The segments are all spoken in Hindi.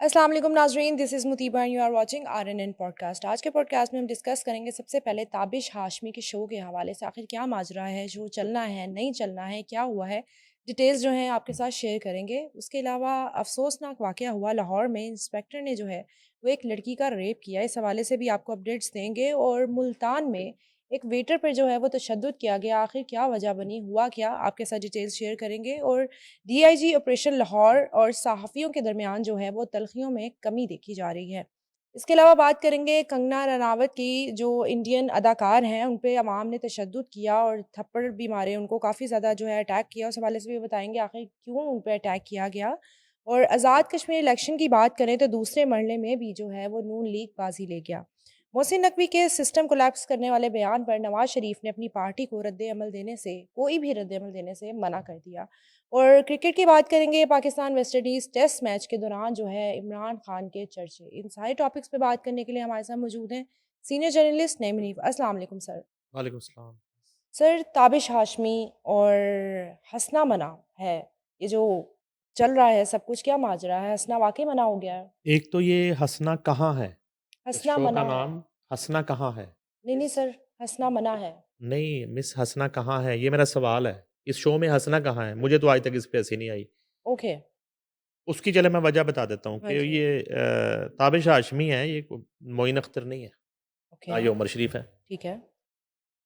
अस्सलाम वालेकुम नाजरीन, this is Mutiba and you are watching RNN podcast. आज के पॉडकास्ट में हम डिस्कस करेंगे सबसे पहले ताबिश हाशमी के शो के हवाले से आखिर क्या माजरा है, शो चलना है नहीं चलना है, क्या हुआ है, डिटेल्स जो हैं आपके साथ शेयर करेंगे। उसके अलावा अफसोसनाक वाक़या हुआ लाहौर में, इंस्पेक्टर ने जो है वो एक लड़की का रेप किया, इस हवाले से भी आपको अपडेट्स देंगे। और मुल्तान में एक वेटर पर जो है वो तशद्दुद किया गया, आखिर क्या वजह बनी, हुआ क्या, आपके साथ डिटेल्स शेयर करेंगे। और डीआईजी ऑपरेशन लाहौर और सहाफ़ियों के दरमियान जो है वो तलख़ियों में कमी देखी जा रही है। इसके अलावा बात करेंगे कंगना रनावत की, जो इंडियन अदाकार हैं, उन पे अवाम ने तशद्दुद किया और थप्पड़ भी मारे, उनको काफ़ी ज़्यादा जो है अटैक किया। उस हवाले से भी बताएँगे आखिर क्यों उन पे अटैक किया गया। और आज़ाद कश्मीर इलेक्शन की बात करें तो दूसरे मरले में भी जो है वो नून लीग बाज़ी ले गया। मोहसिन नकवी के सिस्टम कोलैप्स करने वाले बयान पर नवाज शरीफ ने अपनी पार्टी को रद्द-ए-अमल देने से, कोई भी रद्द-ए-अमल देने से मना कर दिया। और क्रिकेट की बात करेंगे, Pakistan West Indies test match के दौरान जो है इमरान खान के चर्चे। इन सारे टॉपिक्स पे बात करने के लिए हमारे साथ मौजूद हैं सीनियर जर्नलिस्ट नईम मुनीब। अस्सलाम वालेकुम सर। वालेकुम सलाम। सर, ताबिश हाशमी और हसना मना है, ये जो चल रहा है सब कुछ, क्या माजरा है? हसना वाक़ई मना हो गया है? एक तो ये हँसना कहाँ है? इस हसना शो का मना है। नाम हँसना कहाँ है? नहीं, नहीं सर, हसना मना है। नहीं, मिस हँसना कहाँ है? ये मेरा सवाल है। इस शो में हँसना कहाँ है? मुझे तो आज तक इस पे हँसी नहीं आई। ओके। उसकी चलो मैं वजह बता देता हूँ कि हाँ जी। ये ताबिश हाशमी है, ये मोइन अख्तर नहीं है, ओके, ना ये उमर शरीफ है, ठीक है।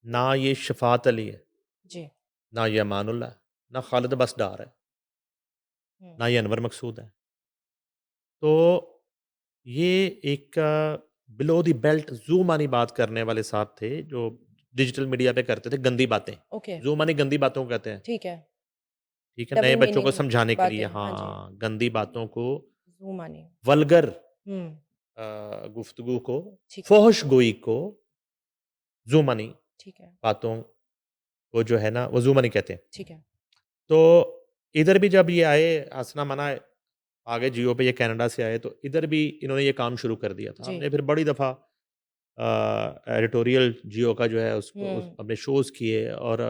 ना ये शफ़ात अली है, जी। ना ये अमानुल्लाह है, ना खालिद बसडार है, हुँ। ना ये अनवर मकसूद है। तो ये एक बिलो द बेल्ट ज़ू मानी बात करने वाले साहब थे, जो डिजिटल मीडिया पे करते थे गंदी बातें। ओके, ज़ू मानी गंदी बातों को कहते हैं, ठीक है। ठीक है? नए डबल बच्चों को मीनिंग समझाने के लिए बातें, हाँ जी। हाँ, गंदी बातों को, ज़ू मानी। वल्गर हुँ, गुफ्तगू को, ठीक है, फ़ोहश गोई को ज़ू मानी ठीक है, बातों को जो है ना, वो ज़ू मानी कहते हैं। ठीक है। तो इधर भी जब ये आए, हँसना मना आगे जियो पे, ये कनाडा से आए, तो इधर भी इन्होंने ये काम शुरू कर दिया था। जी। हमने फिर बड़ी दफ़ा एडिटोरियल जियो का जो है उसको हुँ, अपने शोज़ किए, और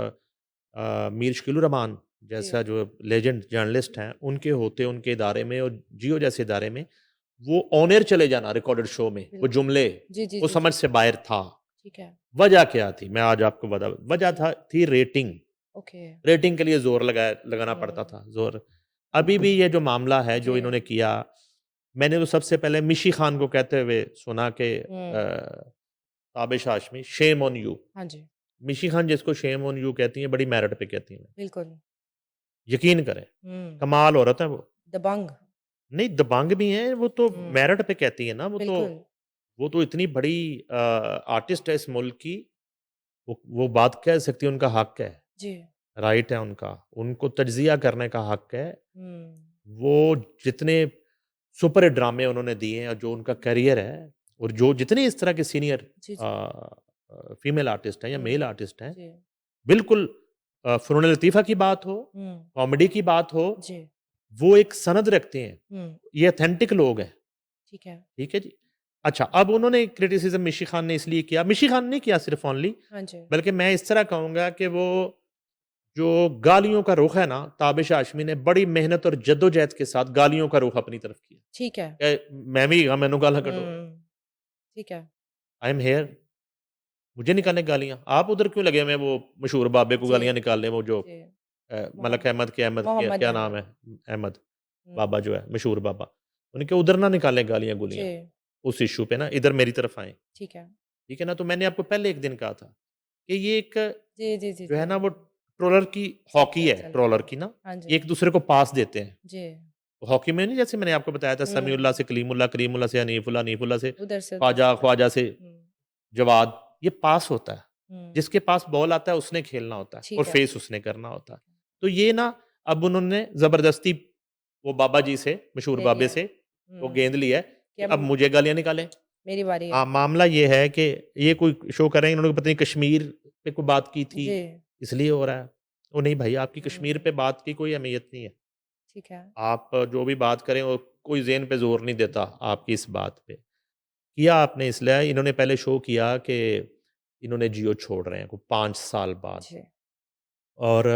मीर शकीलुर रहमान जी। जैसा जो लेजेंड जर्नलिस्ट हैं, उनके होते उनके इदारे में और जियो जैसे इदारे में वो ऑन एयर चले जाना रिकॉर्डेड शो में, वो बिल्कुल। जुमले, जी, जी, वो जी, समझ जी। से बाहर था। ठीक है। वजह क्या थी? मैं आज आपको वजह जी, थी रेटिंग। ओके। रेटिंग के लिए ज़ोर लगाना पड़ता हुँ, था, ज़ोर। अभी भी ये जो मामला है जो जी। इन्होंने किया, मैंने तो सबसे पहले मिशी खान को कहते हुए सुना कि हुँ, Tabish Hashmi shame on you. हाँ जी, मिशी खान जिसको शेम ऑन यू कहती हैं, बड़ी मेरिट पे कहती हैं। बिल्कुल। यकीन करें, हुँ, कमाल औरत है वो। दबंग। नहीं, दबंग भी हैं, वो तो हुँ, मेरिट पे कहती है ना, बिल्कुल। वो तो इतनी बड़ी आर्टिस्ट है इस मुल्क की, वो बात कह सकती है, उनका हक है, जी। राइट है उनका, उनको तज्ज़िया करने का हक है। हुँ, वो जितने सुपर हिट ड्रामे उन्होंने दिए हैं, और जो उनका करियर है, और जो जितने इस तरह के सीनियर जी, जी। फीमेल आर्टिस्ट हैं या मेल हुँ, आर्टिस्ट हैं, जी। बिल्कुल फ़नून लतीफ़ा की बात हो, हुँ, कॉमेडी की बात हो, जी। वो एक सनद रखते हैं। हुँ, ये ऑथेंटिक लोग हैं, ठीक है। ठीक है जी। अच्छा, अब उन्होंने क्रिटिसिज़्म मिशी खान ने इसलिए किया, मिशी खान ने किया सिर्फ़ ओनली, हाँ जी, बल्कि मैं इस तरह कहूँगा कि वो जो गालियों का रुख है ना, ताबिश हाशमी ने बड़ी मेहनत और जद्दोजहद के साथ गालियों का रुख अपनी तरफ किया। ठीक है। मैं भी मैनू गालां कड्डो, हुँ, ठीक है। आई एम हियर, मुझे निकालें गालियाँ। आप उधर क्यों लगे हुए हैं वो मशहूर बाबे को जी, गालियाँ निकालने, वो जो जी। मलक अहमद के अहमद क्या मोहम्मद क्या नाम अहमद। है? अहमद हुँ, बाबा जो है, मशहूर बाबा। उनके उधर ना निकालें गालियाँ-गुलियाँ, जी, उस इश्यू पे ना इधर मेरी तरफ आएँ, ठीक है। ठीक है ना? तो मैंने आपको पहले एक दिन कहा था कि ये एक जी, जी, जी, जो है जी। ना, वो ट्रोलर की हॉकी है, चल रहा ट्रोलर है। की ना, हाँ ये जी, एक-दूसरे को पास देते हैं। जी। हॉकी में नहीं, जैसे मैंने आपको बताया था, समीउल्लाह हुँ, से कलीमुल्लाह, करीमुल्लाह से हनीफुल्लाह, हनीफुल्लाह से उधर से ख्वाजा, इधर। ख्वाजा से हुँ, जवाद, ये पास होता है। हुँ, जिसके पास बॉल आता है उसने खेलना होता है, और ठीक है। फेस उसने करना होता है। तो ये ना, अब उन्होंने ज़बरदस्ती वो बाबा जी से, मशहूर ले बाबे लिया है। से वो हुँ, गेंद ली है कि कि अब मुझे गालियाँ निकालें। मेरी बारी है। हाँ, मामला ये है कि ये कोई शो कर रहे हैं, इन्होंने पता नहीं कश्मीर पे कोई बात की थी, जी। इसलिए हो रहा है। ओ नहीं भाई, आपकी कश्मीर हुँ, पे बात की कोई अहमियत नहीं है। ठीक है। आप जो भी बात करें, वो कोई ज़ेहन पे ज़ोर नहीं देता आपकी इस बात पे। किया आपने इसलिए, इन्होंने पहले शो किया कि इन्होंने जियो छोड़ रहे हैं, को 5 साल बाद, जी, और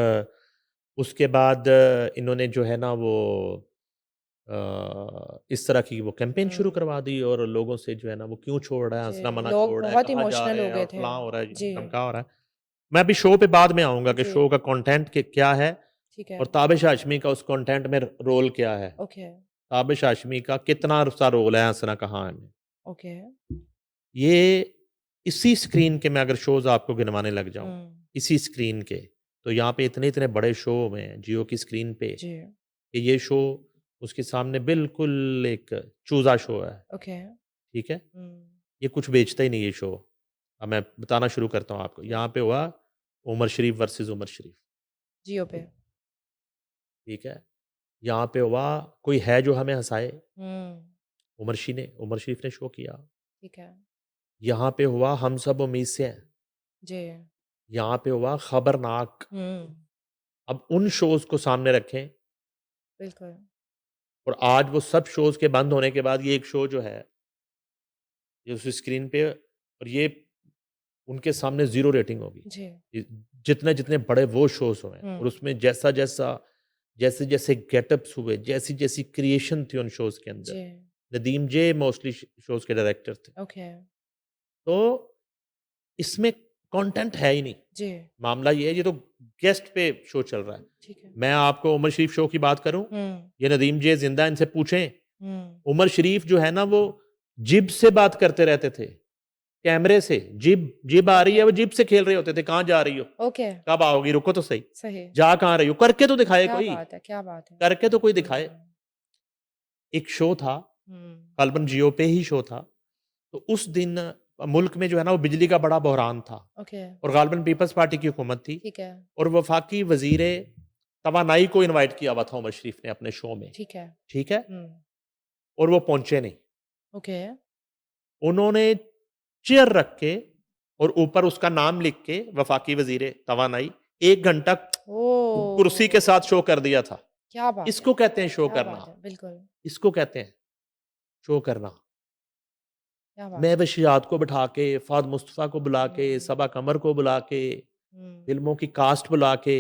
उसके बाद इन्होंने जो है ना वो इस तरह की वो कैंपेन शुरू हुँ। करवा दी और लोगों से जो है ना वो क्यों छोड़ रहा है, जी, हँसना मना लोग छोड़ रहा है, बहुत कहाँ जा इमोशनल रहे हो हैं गए और थे। फलाँ हो रहा है, जी, ढमका हो रहा है। मैं अभी शो पे बाद में आऊँगा कि जी, शो का कंटेंट क्या है ठीक है। और ताबिश हाशमी का उस कंटेंट में रोल क्या है। ओके, ताबिश हाशमी का कितना सा रोल है हँसना कहाँ है में। ओके। ये इसी स्क्रीन के मैं अगर शोज़ आपको गिनवाने लग जाऊँ, हुँ, इसी स्क्रीन के, तो यहाँ पे इतने-इतने बड़े शो हैं जियो की स्क्रीन पे जी, कि ये शो उसके सामने बिल्कुल एक चूज़ा शो है, ओके। ठीक है? हुँ, ये कुछ बेचता ही नहीं ये शो। अब मैं बताना शुरू करता हूँ आपको। जी, यहाँ पे हुआ उमर शरीफ वर्सेस उमर शरीफ, जियो पे। ठीक है? यहाँ पे हुआ कोई है जो हमें हँसाए, हुँ, उमर शरीफ ने शो किया। ठीक है। यहाँ पे हुआ हम सब उम्मीद से हैं, जी, यहाँ पे हुआ खबरनाक। हुँ, अब उन शोज़ को सामने रखें बिल्कुल। और आज वो सब शोज़ के बंद होने के बाद ये एक शो जो है, ये उस स्क्रीन पे और ये उनके सामने ज़ीरो रेटिंग होगी। जी, इ जितने-जितने बड़े वो शोज़ हुए हैं और हुँ, उसमें जैसा-जैसा, जैसे-जैसे गेटअप्स हुए, जैसी-जैसी क्रिएशन थी उन शोज़ के अंदर। जी, नदीम जे मोस्टली शोज़ के डायरेक्टर थे। ओके, तो इसमें कंटेंट है ही नहीं। जी, मामला ये है, ये तो गेस्ट पे शो चल रहा है। ठीक है। मैं आपको उमर शरीफ शो की बात करूँ, हुँ, ये नदीम जे ज़िंदा इनसे पूछें। हुँ, उमर शरीफ जो है ना वो जिब से बात करते रहते थे, कैमरे से। जिब जिब आ रही ओके, है, वो जिब से खेल रहे होते थे, कहाँ जा रही हो? ओके, कब आओगी? रुको तो सही। सही। जा कहाँ रही हो? करके तो दिखाए क्या कोई, बात है, क्या बात है! करके तो कोई दिखाए। हुँ, एक शो था, हुँ, गालिबन जियो पे ही शो था। तो उस दिन मुल्क में जो है ना वो बिजली का बड़ा बहरान था ओके, और गालिबन पीपल्स पार्टी की हुकूमत थी ठीक है, और वफाकी वज़ीर तवानाई को इनवाइट किया हुआ था उमर शरीफ ने अपने शो में, ठीक है। ठीक है? हुँ, और वो पहुँचे नहीं। ओके, उन्होंने चेयर रख के और ऊपर उसका नाम लिख के वफाकी वज़ीर तवानाई 1 घंटा कुर्सी के ओह! साथ शो कर दिया था। क्या बात है! इसको कहते हैं शो क्या करना। बात है! बिल्कुल, इसको कहते हैं शो करना। क्या बात है! महविशियात को बिठा के, फ़ाद मुस्तफ़ा को बुला के, हुँ, सबा कमर को बुला के, हुँ, फ़िल्मों की कास्ट बुला के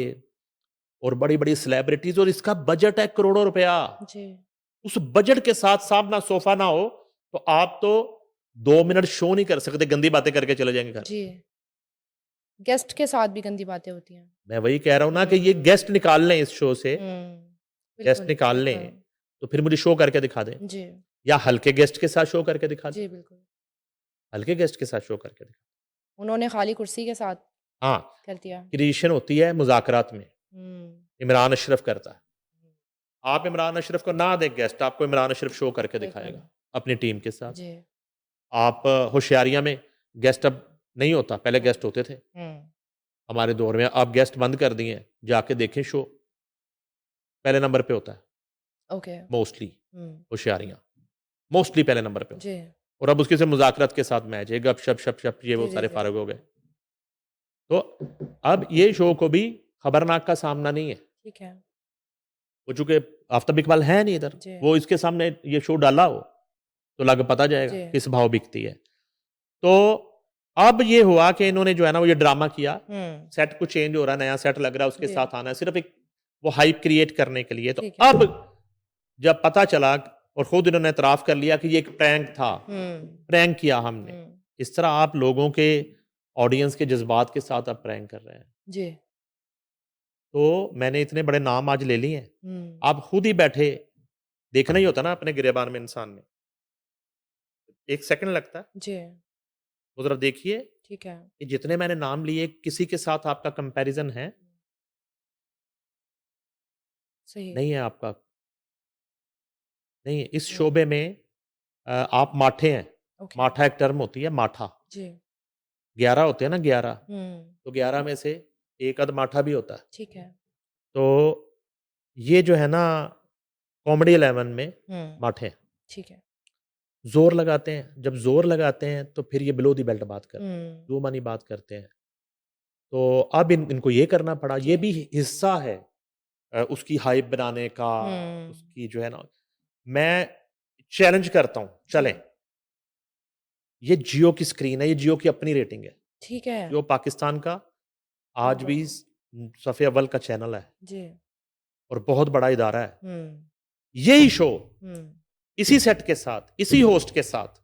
और बड़ी-बड़ी सेलिब्रिटीज़ और इसका बजट है करोड़ों रुपया। जी, उस बजट के साथ सामना सोफ़ा ना हो, तो आप तो 2 मिनट शो नहीं कर सकते, गंदी बातें करके चले जाएँगे घर। जी। गेस्ट के साथ भी गंदी बातें होती हैं। मैं वही कह रहा हूँ ना कि ये हुँ, गेस्ट निकाल लें इस शो से, हुँ, गेस्ट बिल्कुल, निकाल लें, बिल्कुल। तो फिर मुझे शो करके दिखा दें जी, या हल्के गेस्ट के साथ शो करके दिखा दें, जी, बिल्कुल। हल्के गेस्ट के साथ शो करके दिखा उन्होंने खाली कुर्सी के साथ हाँ, कर दिया। क्रिएशन होती है मुज़ाकरात में, हुँ, इमरान अशरफ करता है। आप इमरान अशरफ को ना दें गेस्ट, आपको इमरान अशरफ शो करके बिल्कुल। दिखाएगा, अपनी टीम के साथ। जी, आप होशियारियाँ में गेस्ट अब नहीं होता, पहले हुँ, गेस्ट होते थे। हुँ, हमारे दौर में अब गेस्ट बंद कर दिए हैं, जाके देखें शो, पहले नंबर पे होता है, ओके। मोस्टली हुँ, होशियारियाँ, मोस्टली पहले नंबर पे होता जी, है। और अब उसके से मुज़ाकरात के साथ मैच है, गप-शप, शप-शप ये वो जी, जी, सारे जी। फ़ारिग हो गए। तो अब ये शो को भी खबरनाक का सामना नहीं है। ठीक है। वो चूँकि आफ्ताब इकबाल है नहीं इधर, जी, वो इसके सामने ये शो डाला हो, तो लग पता जाएगा जी, किस भाव बिकती है। तो अब ये हुआ कि इन्होंने जो है ना वो ये ड्रामा किया, हुँ, सेट कुछ चेंज हो रहा है, नया सेट लग रहा है, उसके जी, साथ आना है, सिर्फ़ एक वो हाइप क्रिएट करने के लिए। तो ठीक है। अब जब पता चला और खुद इन्होंने एतराफ़ कर लिया कि ये एक प्रैंक था, हुँ, प्रैंक किया हमने। हुँ, इस तरह आप लोगों के ऑडियंस के जज़्बात के साथ आप प्रैंक कर रहे हैं। जी, तो मैंने इतने बड़े नाम आज ले लिए हैं। हुँ, आप खुद ही बैठे देखना ही होता है ना अपने गिरेबान में इंसान में। 1 सेकंड लगता है। जी, वो ज़रा देखिए ठीक है। कि जितने मैंने नाम लिए किसी के साथ आपका कंपैरिज़न है? सही, नहीं है आपका। नहीं, इस हुँ, शोबे में आप माठे हैं। ओके, माठा एक टर्म होती है माठा। जी, 11 होते हैं ना 11, हुँ, तो 11 में से 1 अध माठा भी होता है। ठीक है। तो ये जो है ना कॉमेडी 11 में हुँ, माठे हैं। ठीक है। ज़ोर लगाते हैं, जब ज़ोर लगाते हैं तो फिर ये बिलो द बेल्ट बात करते हैं, हुँ, जो मानी बात करते हैं। तो अब इनको ये करना पड़ा, ये जी, भी हिस्सा है उसकी हाइप बनाने का, हुँ, उसकी जो है ना मैं चैलेंज करता हूँ, जी, चलें, ये जियो की स्क्रीन है, ये जियो की अपनी रेटिंग है। ठीक है। जियो पाकिस्तान का आज बिल्कुल, भी सफ़े अव्वल का चैनल है जी, और बहुत बड़ा इदारा है। हुँ, यही शो हुँ, इसी सेट के साथ, इसी होस्ट के साथ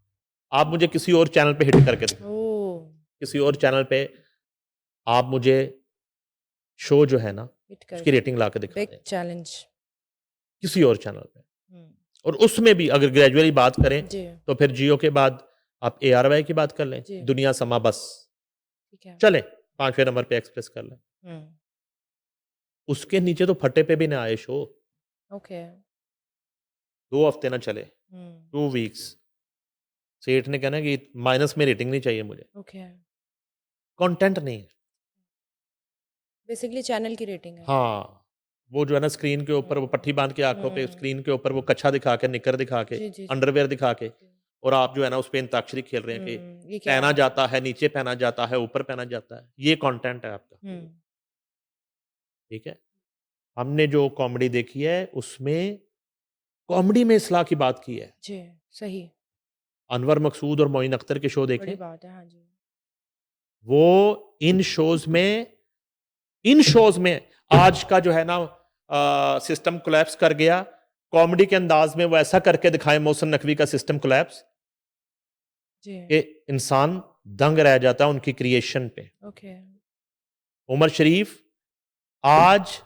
आप मुझे किसी और चैनल पे हिट करके दिखाओ, ओह! किसी और चैनल पे आप मुझे शो जो है ना हिट उसकी करके रेटिंग ला के दिखा बिग दें चैलेंज। किसी और चैनल पे। हुँ, और उसमें भी अगर ग्रेजुअली बात करें जी, तो फिर जियो के बाद आप ARY की बात कर लें, जी, दुनिया समा बस ठीक है। चलें, 5वें नंबर पे एक्सप्रेस कर लें। हुँ, उसके नीचे तो फटे पे भी ना आए शो, ओके। 2 हफ्ते ना चले, हुँ, 2 वीक्स। सेठ ने कहना कि माइनस में रेटिंग नहीं चाहिए मुझे, ओके। कंटेंट नहीं है। बेसिकली चैनल की रेटिंग है। हाँ, वो जो है ना स्क्रीन के ऊपर वो हुँ, पट्टी बाँध के आँखों पे, हुँ। स्क्रीन के ऊपर वो कच्छा दिखा के, निक्कर दिखा के, जी, जी, जी। अंडरवियर दिखा के जी। और आप जो है ना उस पे अंताक्षरी खेल रहे हैं कि ये क्या पहना है? जाता है, नीचे पहना जाता है, ऊपर पहना जाता है। ये कंटेंट है आपका, हुँ, ठीक है? हमने जो कॉमेडी देखी है उसमें कॉमेडी में इस्लाह की बात की है। जी, सही, अनवर मकसूद और मोइन अख्तर के शो बड़ी देखें, बात है, हाँ जी। वो इन शोज़ में इन शोज़ में आज का जो है ना सिस्टम कोलैप्स कर गया। कॉमेडी के अंदाज़ में वो ऐसा करके दिखाएँ मोहसिन नकवी का सिस्टम कोलैप्स जी, कि इंसान दंग रह जाता है उनकी क्रिएशन पे। ओके। उमर शरीफ आज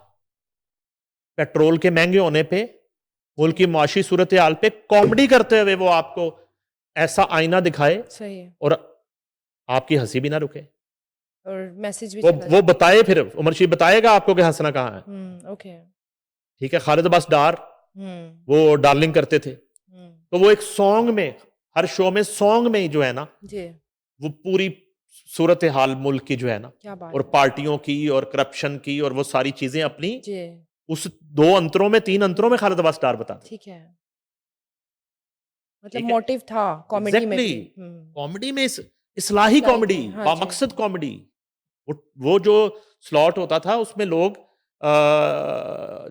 पेट्रोल के महँगे होने पे, मुल्क की जी, मुआशी सूरत-ए-हाल पे कॉमेडी करते हुए वो आपको ऐसा आईना दिखाए सही है और आपकी हँसी भी ना रुके। और मैसेज भी वो चला वो जाए। बताए फिर उमर शरीफ बताएगा आपको कि हँसना कहाँ है। ओके। ठीक है, खालिद अब्बास डार, हुँ, वो डार्लिंग करते थे। हुँ, तो वो एक सॉन्ग में हर शो में सॉन्ग में ही जो है ना, जी, वो पूरी सूरत-ए-हाल मुल्क की जो है ना क्या बात और है। पार्टियों की और करप्शन की और वो सारी चीज़ें अपनी जी, उस 2 अंतरों में 3 अंतरों में खालिद अब्बास डार बताते थे। ठीक है। मतलब ठीक है? मोटिव था कॉमेडी में एग्ज़ैक्टली भी। कॉमेडी में इस्लाही इस्लाही कॉमेडी, में, हाँ जी। बामकसद कॉमेडी। वो जो स्लॉट होता था उसमें लोग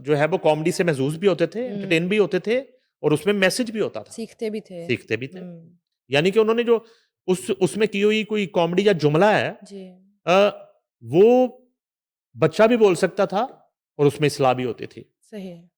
जो है वो कॉमेडी से महज़ूज़ भी होते थे, एंटरटेन हुँ, भी होते थे और उसमें मैसेज भी होता था, सीखते भी थे। सीखते भी थे। हुँ, यानी कि उन्होंने जो उसमें की हुई कोई कॉमेडी या जुमला है जी, वो बच्चा भी बोल सकता था और उसमें इस्लाह भी होती थी। सही है।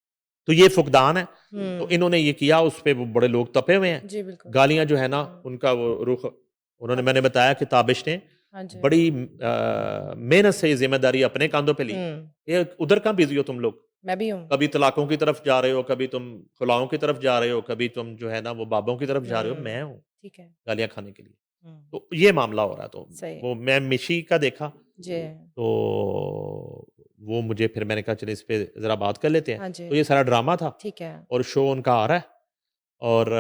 तो ये फुकदान है। तो हुँ, इन्होंने ये किया, उस पे वो बड़े लोग तपे हुए हैं। जी, बिल्कुल। गालियाँ जो है ना, हुँ, उनका वो रुख मैंने ताबिश बताया कि ताबिश ने हाँ जी। बड़ी मेहनत से ये ज़िम्मेदारी अपने काँधों पे ली। हुँ, ये उधर कहाँ बिज़ी हो तुम लोग? मैं भी हूँ। कभी तलाकों की तरफ जा रहे हो, कभी तुम खुलाओं की तरफ जा रहे हो, कभी तुम जो है ना वो बाबों की तरफ जा रहे हो, मैं हूँ ठीक है। गालियाँ खाने के लिए। हुँ, तो ये मामला हो रहा है। तो सही। वो मैं मिशी का देखा, जी, तो वो मुझे फिर मैंने कहा चलिए इस पे ज़रा बात कर लेते हैं। हाँ जी, तो ये सारा ड्रामा था ठीक है, और शो उनका आ रहा है और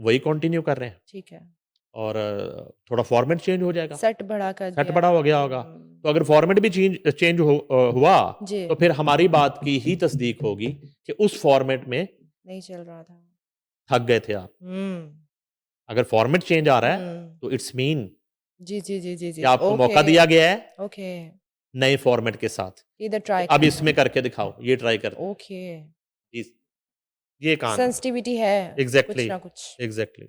वही कंटिन्यू कर रहे हैं ठीक है। और थोड़ा फॉर्मेट चेंज हो जाएगा। सेट बढ़ा कर सेट दिया बड़ा है। हो गया होगा। तो अगर फॉर्मेट भी चेंज हुआ जी, तो फिर हमारी बात की ही तस्दीक होगी कि उस फॉर्मेट में नहीं चल रहा था। थक गए थे आप। हुँ, अगर फॉर्मेट चेंज आ रहा है हुँ। तो इट्स मीन जी, जी, जी, जी, कि जी। आपको ओके, मौका दिया गया है ओके। नए फॉर्मेट के साथ इधर कि ट्राई अब करते इसमें हैं। करके दिखाओ, ये ट्राई करते हैं। ओके, इस ये कहानी है। सेंसिटिविटी है कुछ एग्ज़ैक्टली, ना कुछ। एग्ज़ैक्टली।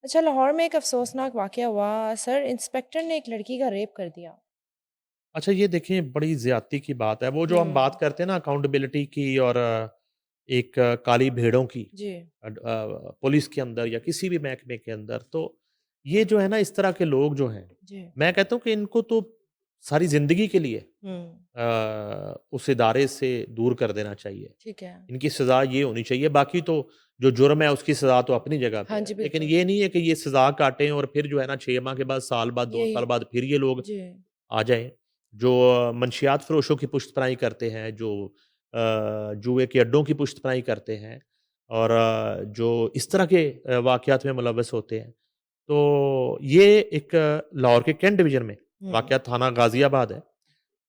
अच्छा, लाहौर में एक अफ़सोसनाक वाक़या हुआ। सर इंस्पेक्टर ने एक लड़की का रेप कर दिया। अच्छा ये देखें बड़ी ज़्यादती की बात है। वो जो हम बात हुँ, करते हैं ना अकाउंटेबिलिटी की और एक काली भेड़ों की जी, पुलिस के अंदर या किसी भी महकमे के अंदर, तो ये जो है ना इस तरह के लोग जो हैं, जी। मैं कहता हूँ कि इनको तो सारी ज़िंदगी के लिए हुँ, उस इदारे से दूर कर देना चाहिए। ठीक है। इनकी सज़ा ये होनी चाहिए, बाकी तो जो जुर्म है उसकी सज़ा तो अपनी जगह पे हाँ है। जी, लेकिन बिल्कुल। ये नहीं है कि ये सज़ा काटें और फिर जो है ना 6 माह के बाद, साल बाद, 2 यही साल बाद फिर ये लोग जी, आ जाएँ। जो मंशियात फ़रोशों की पुश्त-पनाही करते हैं, जो जुए के अड्डों की पुश्त-पनाही करते हैं और जो इस तरह के वाक़यात में मुलव्वस होते हैं। तो ये एक लाहौर के कैंट डिवीज़न में हुँ, वाक़या थाना गाज़ियाबाद है।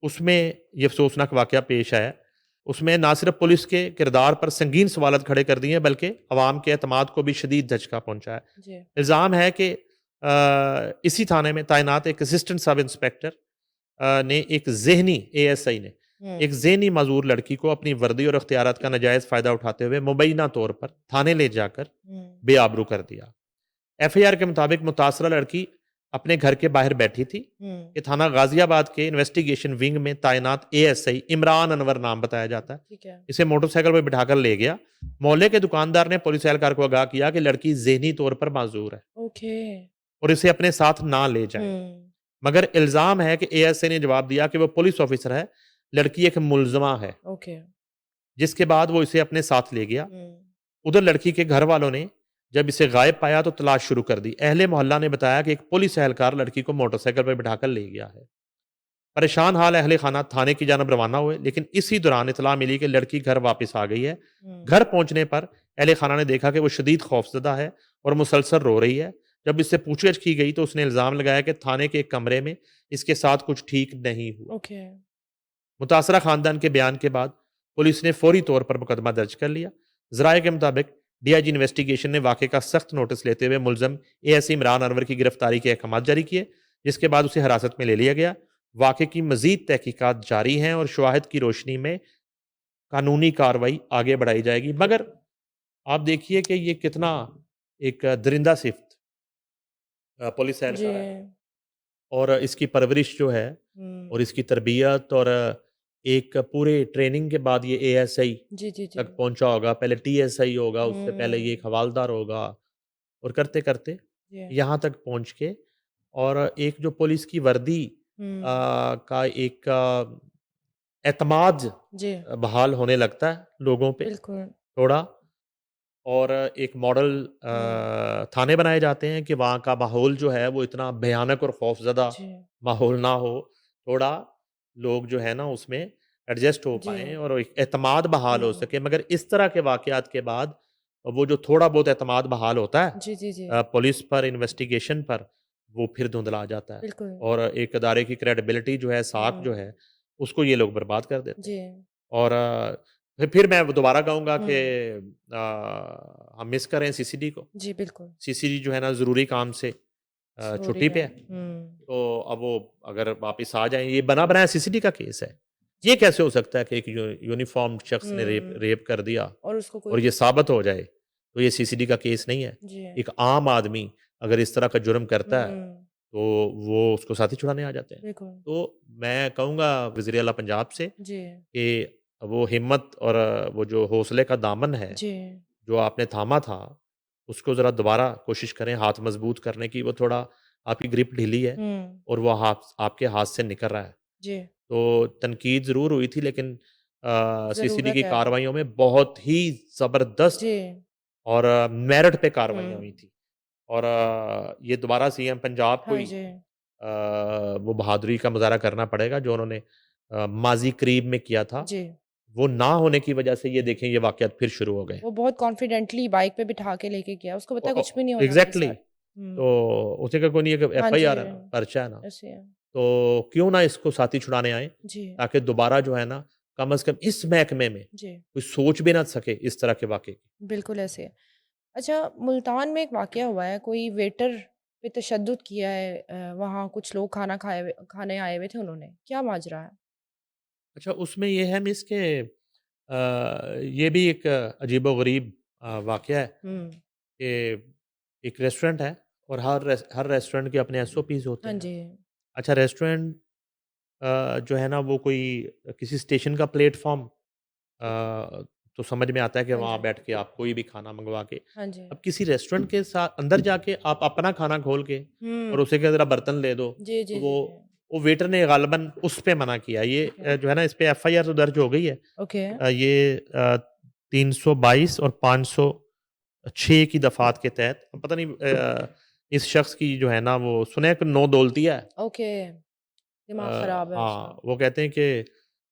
उसमें ये अफ़सोसनाक वाक़या पेश आया। उसमें ना सिर्फ़ पुलिस के किरदार पर संगीन सवालात खड़े कर दिए हैं, बल्कि अवाम के एतमाद को भी शदीद धचका पहुँचा है। जी, इल्ज़ाम है कि इसी थाने में तैनात एक असिस्टेंट सब इंस्पेक्टर ने एक ज़हनी एएसआई ने एक हुँ, ज़हनी माज़ूर लड़की को अपनी वर्दी और इख्तियारात का नाजायज़ फ़ायदा उठाते हुए मुबैना तौर पर थाने ले जाकर हुँ, बेआबरू कर दिया। एफआईआर के मुताबिक मुतासरा लड़की अपने घर के बाहर बैठी थी कि थाना गाजियाबाद के इन्वेस्टिगेशन विंग में तैनात एएसआई इमरान अनवर नाम बताया जाता है, ठीक है। इसे मोटरसाइकिल पर बिठाकर ले गया। मोहल्ले के दुकानदार ने पुलिस एहलकार को आगाह किया कि लड़की ज़हनी तौर पर माजूर है ओके। और इसे अपने साथ ना ले जाए। हुँ, मगर इल्ज़ाम है कि एएसआई ने जवाब दिया कि वो पुलिस ऑफिसर है, लड़की एक मुलज़मा है, ओके। जिसके बाद वो इसे अपने साथ ले गया। हुँ, उधर लड़की के घर वालों ने जब इसे गायब पाया तो तलाश शुरू कर दी। अहले मोहल्ला ने बताया कि एक पुलिस एहलकार लड़की को मोटरसाइकिल पर बिठाकर ले गया है। परेशान हाल अहले खाना थाने की जानब रवाना हुए, लेकिन इसी दौरान इतला मिली कि लड़की घर वापस आ गई है। हुँ, घर पहुंचने पर अहले खाना ने देखा कि वो शदीद खौफजदा है और मुसलसल रो रही है। जब इससे पूछताछ की गई तो उसने इल्ज़ाम लगाया कि थाने के एक कमरे में इसके साथ कुछ ठीक नहीं हुआ। ओके। मुतासरा खानदान के बयान के बाद पुलिस ने फौरी तौर पर मुकदमा दर्ज कर लिया। ज़राए के मुताबिक डीआईजी इन्वेस्टिगेशन ने वाक़े का सख्त नोटिस लेते हुए मुलज़म एएसआई इमरान अनवर की गिरफ्तारी के अहकाम जारी किए, जिसके बाद उसे हिरासत में ले लिया गया। वाक़े की मज़ीद तहकीकात जारी हैं और शवाहिद की रोशनी में कानूनी कार्रवाई आगे बढ़ाई जाएगी। मगर आप देखिए कि ये कितना एक दरिंदा सिफ़्त पुलिस जी। एहलकार है और इसकी परवरिश जो है हुँ, और इसकी तरबियत और एक पूरे ट्रेनिंग के बाद ये एएसआई जी, जी, जी। तक पहुँचा होगा, पहले टीएसआई होगा, उससे पहले ये एक हुँ, हवालदार होगा और करते-करते जी। यहाँ तक पहुँच के और एक जो पुलिस की वर्दी हुँ, का एक एतमाद जी, बहाल होने लगता है लोगों पे बिल्कुल। थोड़ा और एक मॉडल हुँ, थाने बनाए जाते हैं कि वहाँ का माहौल जो है वो इतना भयानक और खौफज़दा जी, माहौल ना हो। थोड़ा लोग जो है ना उसमें एडजस्ट हो जी। पाएँ और एक एतमाद बहाल हो हुँ, सके। मगर इस तरह के वाक़यात के बाद वो जो थोड़ा बहुत एतमाद बहाल होता है जी, जी, जी, पुलिस पर, इन्वेस्टिगेशन पर, वो फिर धुंधला जाता है बिल्कुल। और एक अदारे की क्रेडिबिलिटी जो है, साख जो हुँ, है, उसको ये लोग बर्बाद कर देते जी, हैं। और फिर मैं दोबारा कहूँगा कि हुँ, हम मिस कर रहे हैं सीसीडी को। जी, बिल्कुल, सीसीडी जो है ना ज़रूरी काम से ज़रूरी छुट्टी पे है। है। हुँ, तो अब वो अगर वापस आ जाएँ, ये बना-बनाया सीसीडी का केस है। ये कैसे हो सकता है कि एक यूनिफ़ॉर्म्ड शख्स ने रेप हुँ, रेप कर दिया और उसको और कोई ये साबित हो जाए, तो ये सीसीडी का केस नहीं है। जी, एक आम आदमी अगर इस तरह का जुर्म करता है, हुँ, तो वो उसको साथी छुड़ाने आ जाते हैं। बिल्कुल, तो मैं कहूँगा वज़ीर आला पंजाब से जी, कि वो हिम्मत और वो जो हौसले का दामन है, जी, जो आपने थामा था, उसको ज़रा दोबारा कोशिश करें हाथ मज़बूत करने की। वो थोड़ा आपकी ग्रिप ढीली है हुँ, और वो हाथ आपके हाथ से निकल रहा है। जी, तो तनकीद ज़रूर हुई थी लेकिन सीसीडी ज़रूरत की है। कार्रवाइयों में बहुत ही ज़बरदस्त जी, और मेरिट पे कार्रवाइयाँ हुई हुँ, थी। और ये दोबारा सीएम पंजाब को हाँ ही जी, वो बहादुरी का मुज़ाहरा करना पड़ेगा जो उन्होंने माज़ी करीब में किया था। जी। वो ना होने की वजह से ये देखें ये वाक़यात फिर शुरू हो गए। वो बहुत कॉन्फिडेंटली बाइक पे बिठा के लेके गया, उसको पता है कुछ भी नहीं होना मेरे एग्ज़ैक्टली। साथ। तो हुँ, उसे का कोई नहीं एक हाँ जी, एफआईआर है ना, पर्चा है ना, ऐसे है। तो क्यों ना इसको साथी छुड़ाने आएँ, जी, ताकि दोबारा जो है ना, कम से कम इस महकमे में जी, कोई सोच भी ना सके इस तरह के वाक़ये की। बिल्कुल ऐसे है। अच्छा, मुल्तान में एक वाक़या हुआ है, कोई वेटर पे तशद्दुद किया है वहाँ कुछ लोग खाने आए हुए थे उन्होंने, क्या माजरा है? अच्छा उसमें ये है मिस के ये भी एक अजीबो-गरीब वाक़या है हुँ, कि एक रेस्टोरेंट है और हर रेस्टोरेंट के अपने एसओपीज़ होते हाँ हैं। जी, अच्छा रेस्टोरेंट जो है ना वो कोई किसी स्टेशन का प्लेटफ़ॉर्म ठीक है। तो समझ में आता है कि हाँ वहाँ जी, बैठ के आप कोई भी खाना मँगवा के हाँ जी। अब किसी रेस्टोरेंट के साथ अंदर जाके आप अपना खाना खोल के हुँ, और उसे कहा ज़रा बर्तन ले दो, जी, तो जी, जी, जी। वो वेटर ने ग़ालिबन उस पे मना किया। ये ठीक है। जो है ना इस पे एफआईआर तो दर्ज हो गई है। ओके, ये 322 और 506 की दफ़ात के तहत अब पता नहीं इस शख़्स की जो है ना वो सुना है कि नौ दौलतिया है। ओके, दिमाग ख़राब है उसका। हाँ, वो कहते हैं कि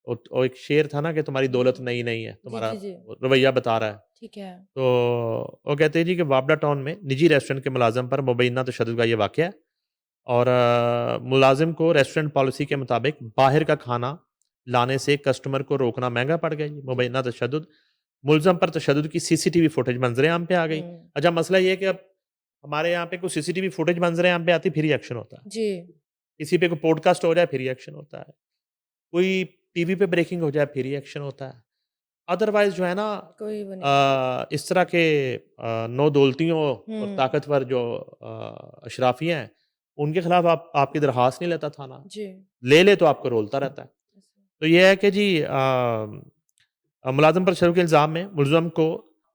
वो एक शेर था ना कि तुम्हारी दौलत हुँ, नई-नई है, जी, तुम्हारा जी, जी, रवैया बता रहा है। ठीक है। तो वो कहते हैं जी कि वापडा टाउन में निजी रेस्टोरेंट के मुलाज़िम पर मुबैना तशद्दुद का ये वाक़या है और मुलाज़िम को रेस्टोरेंट पॉलिसी के मुताबिक बाहर का खाना लाने से कस्टमर को रोकना महँगा पड़ गया जी, जी। मुबैना तशद्दुद। मुलज़म पर तशद्दुद की सीसीटीवी फुटेज मंज़र-ए-आम पे आ गई। हुँ, अच्छा मसला ये है कि अब हमारे यहाँ पे कोई सीसीटीवी फुटेज मंज़र-ए-आम पे आती फिर ही एक्शन होता है। जी, किसी पे कोई पॉडकास्ट हो जाए फिर ही एक्शन होता है। कोई टीवी पे ब्रेकिंग हो जाए फिर ही एक्शन होता है। अदरवाइज़ जो है ना कोई वो नहीं है। इस तरह के नौ दौलतियों और हुँ, ताकतवर जो अशराफियाँ हैं, उनके खिलाफ आपकी दरखास्त नहीं लेता थाना, जी। ले तो आपको रोलता रहता है। तो ये है कि जी मुलाज़िम पर तशद्दुद के इल्ज़ाम में मुलज़म को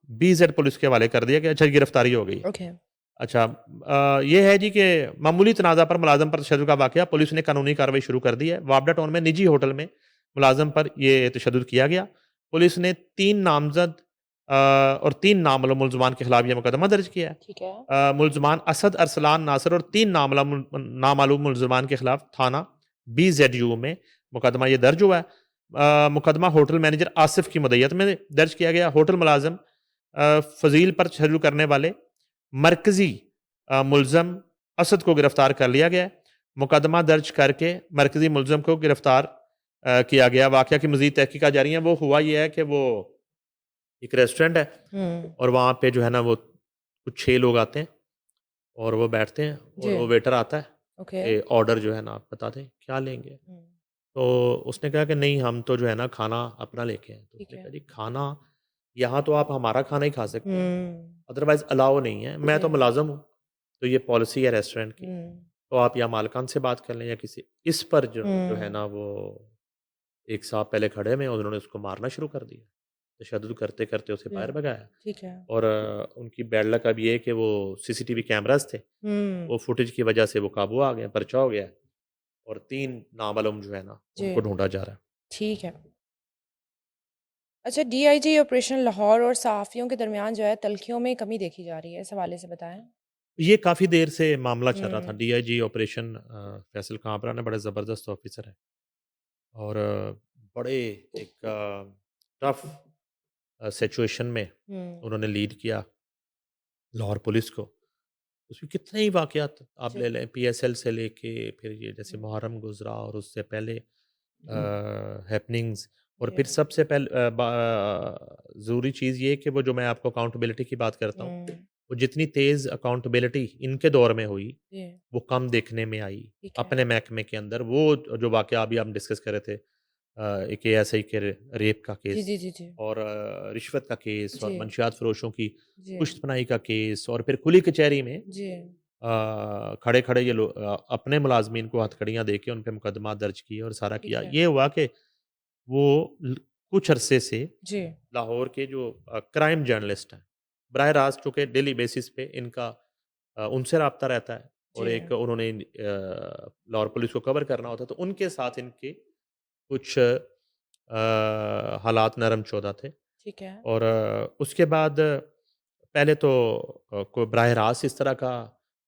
बीज़ेड पुलिस के हवाले कर दिया कि अच्छा गिरफ्तारी हो गई है। ओके। अच्छा ये है जी कि मामूली तनाज़ा पर मुलाज़िम पर तशद्दुद का वाक़या पुलिस ने कानूनी कार्रवाई शुरू कर दी है। वापडा टाउन में निजी होटल में मुलाज़िम पर ये तशद्दुद किया गया। पुलिस ने 3 नामज़द और 3 नामअलम मुलज़मान के खिलाफ ये मुकदमा दर्ज किया है। ठीक है। मुलज़मान असद, अरसलान, नासिर और 3 नामालूम मुलज़मान के खिलाफ थाना बीज़ेडयू में मुकदमा ये दर्ज हुआ है। मुकदमा होटल मैनेजर आसिफ की मुद्दत में दर्ज किया गया। होटल मुलाज़िम फ़ज़ील पर तशद्दुद करने वाले मरकज़ी मुलज़म असद को गिरफ़्तार कर लिया गया है। मुकदमा दर्ज करके मरकज़ी मुलज़म को गिरफ़्तार किया गया। वाक़या की मज़ीद तहक़ीक़ात जारी है। वो हुआ ये है कि वो एक रेस्टोरेंट है हुँ। और वहाँ पे जो है ना वो कुछ 6 लोग आते हैं और वो बैठते हैं और जी। वो वेटर आता है ओके। कि ऑर्डर जो है ना आप बता दें क्या लेंगे? हुँ। तो उसने कहा कि नहीं हम तो जो है ना खाना अपना लेके आए। तो ठीक उसने है। कहा जी खाना यहाँ तो आप हमारा खाना ही खा सकते हैं, हुँ। अदरवाइज़ अलाउ नहीं है। मैं जी। तो मुलाज़िम हूँ, तो ये पॉलिसी है रेस्टोरेंट की। हुँ। तो आप या मालकान से बात कर लें या किसी इस पर जो है हुँ। ना वो एक साहब पहले खड़े में उन्होंने उसको मारना शुरू कर दिया। तशद्दुद करते-करते उसे जी। बाहर भगाया ठीक है। और उनकी बैड लक अब ये है कि वो सीसीटीवी कैमराज़ थे, हुँ। वो फुटेज की वजह से वो काबू आ गए, पर्चा हो गया है और 3 नामालूम जो है ना जी। उनको ढूँढा जा रहा है। ठीक है। अच्छा, डीआईजी ऑपरेशन लाहौर और सहाफ़ियों के दरमियान जो है तल्ख़ियों में कमी देखी जा रही है, इस हवाले से बताएँ? ये काफ़ी देर से मामला चल रहा था। हुँ। डीआईजी ऑपरेशन फैसल काबरा ने बड़े ज़बरदस्त ऑफ़िसर हैं और बड़े एक टफ़ सिचुएशन में हुँ। उन्होंने लीड किया लाहौर पुलिस को। उसमें कितने ही वाक़यात आप जी। ले लें, पीएसएल से लेके फिर ये जैसे हुँ। मुहर्रम गुज़रा और उससे पहले हैपनिंग्स और जी। फिर सबसे ज़रूरी चीज़ ये कि वो जो मैं आपको अकाउंटेबिलिटी की बात करता हूँ, हुँ। वो जितनी तेज़ अकाउंटेबिलिटी इनके दौर में हुई, जी। वो कम देखने में आई। ठीक है। अपने महकमे के अंदर वो जो वाक़या अभी हम डिस्कस कर रहे थे एक एएसआई के रेप का जी, केस जी, जी, जी। और रिश्वत का केस और जी। मंशियात फ़रोशों की जी। पुश्तपनाही का केस और फिर कुली कचहरी में जी। खड़े-खड़े ये अपने मुलाज़मीन को हथकड़ियाँ देके उन पे मुकदमा दर्ज किए और सारा ठीक किया। है। ये हुआ कि वो कुछ अरसे से जी। लाहौर के जो क्राइम जर्नलिस्ट हैं, बराह रास्त चूँकि डेली बेसिस पे इनका उनसे रब्ता रहता है और जी। एक उन्होंने लाहौर पुलिस को कवर करना होता है, तो उनके साथ इनके कुछ हालात नरम-चौधा थे ठीक है। और उसके बाद पहले तो कोई बराह रास्त इस तरह का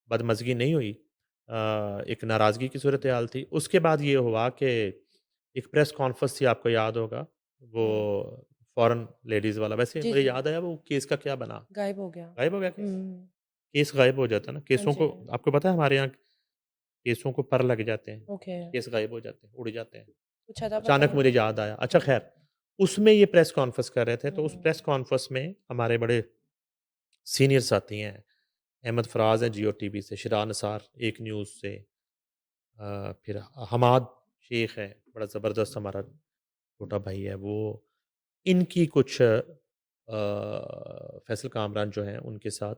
बदमज़गी नहीं हुई। एक नाराज़गी की सूरत-ए-हाल थी। उसके बाद ये हुआ कि एक प्रेस कॉन्फ्रेंस थी आपको याद होगा, वो हुँ। फ़ॉरेन लेडीज़ वाला। वैसे जी, मुझे जी। याद आया वो केस का क्या बना? गायब हो गया। गायब हो गया केस? हुँ। केस गायब हो जाता है ना, हाँ केसों जी। को आपको पता है हमारे यहाँ केसों को पर लग जाते हैं, ओके। केस गायब हो जाते हैं, उड़ जाते हैं। कुछ अता पता अचानक है? मुझे याद आया। अच्छा हुँ। ख़ैर, उसमें ये प्रेस कॉन्फ्रेंस कर रहे थे, तो उस हुँ। प्रेस कॉन्फ्रेंस में हमारे बड़े सीनियर साथी हैं, अहमद फराज हैं जियो टीवी से, शिरा निसार एक न्यूज़ से फिर हमाद शेख है, बड़ा ज़बरदस्त हमारा छोटा भाई है वो। इनकी कुछ फैसल कामरान जो हैं उनके साथ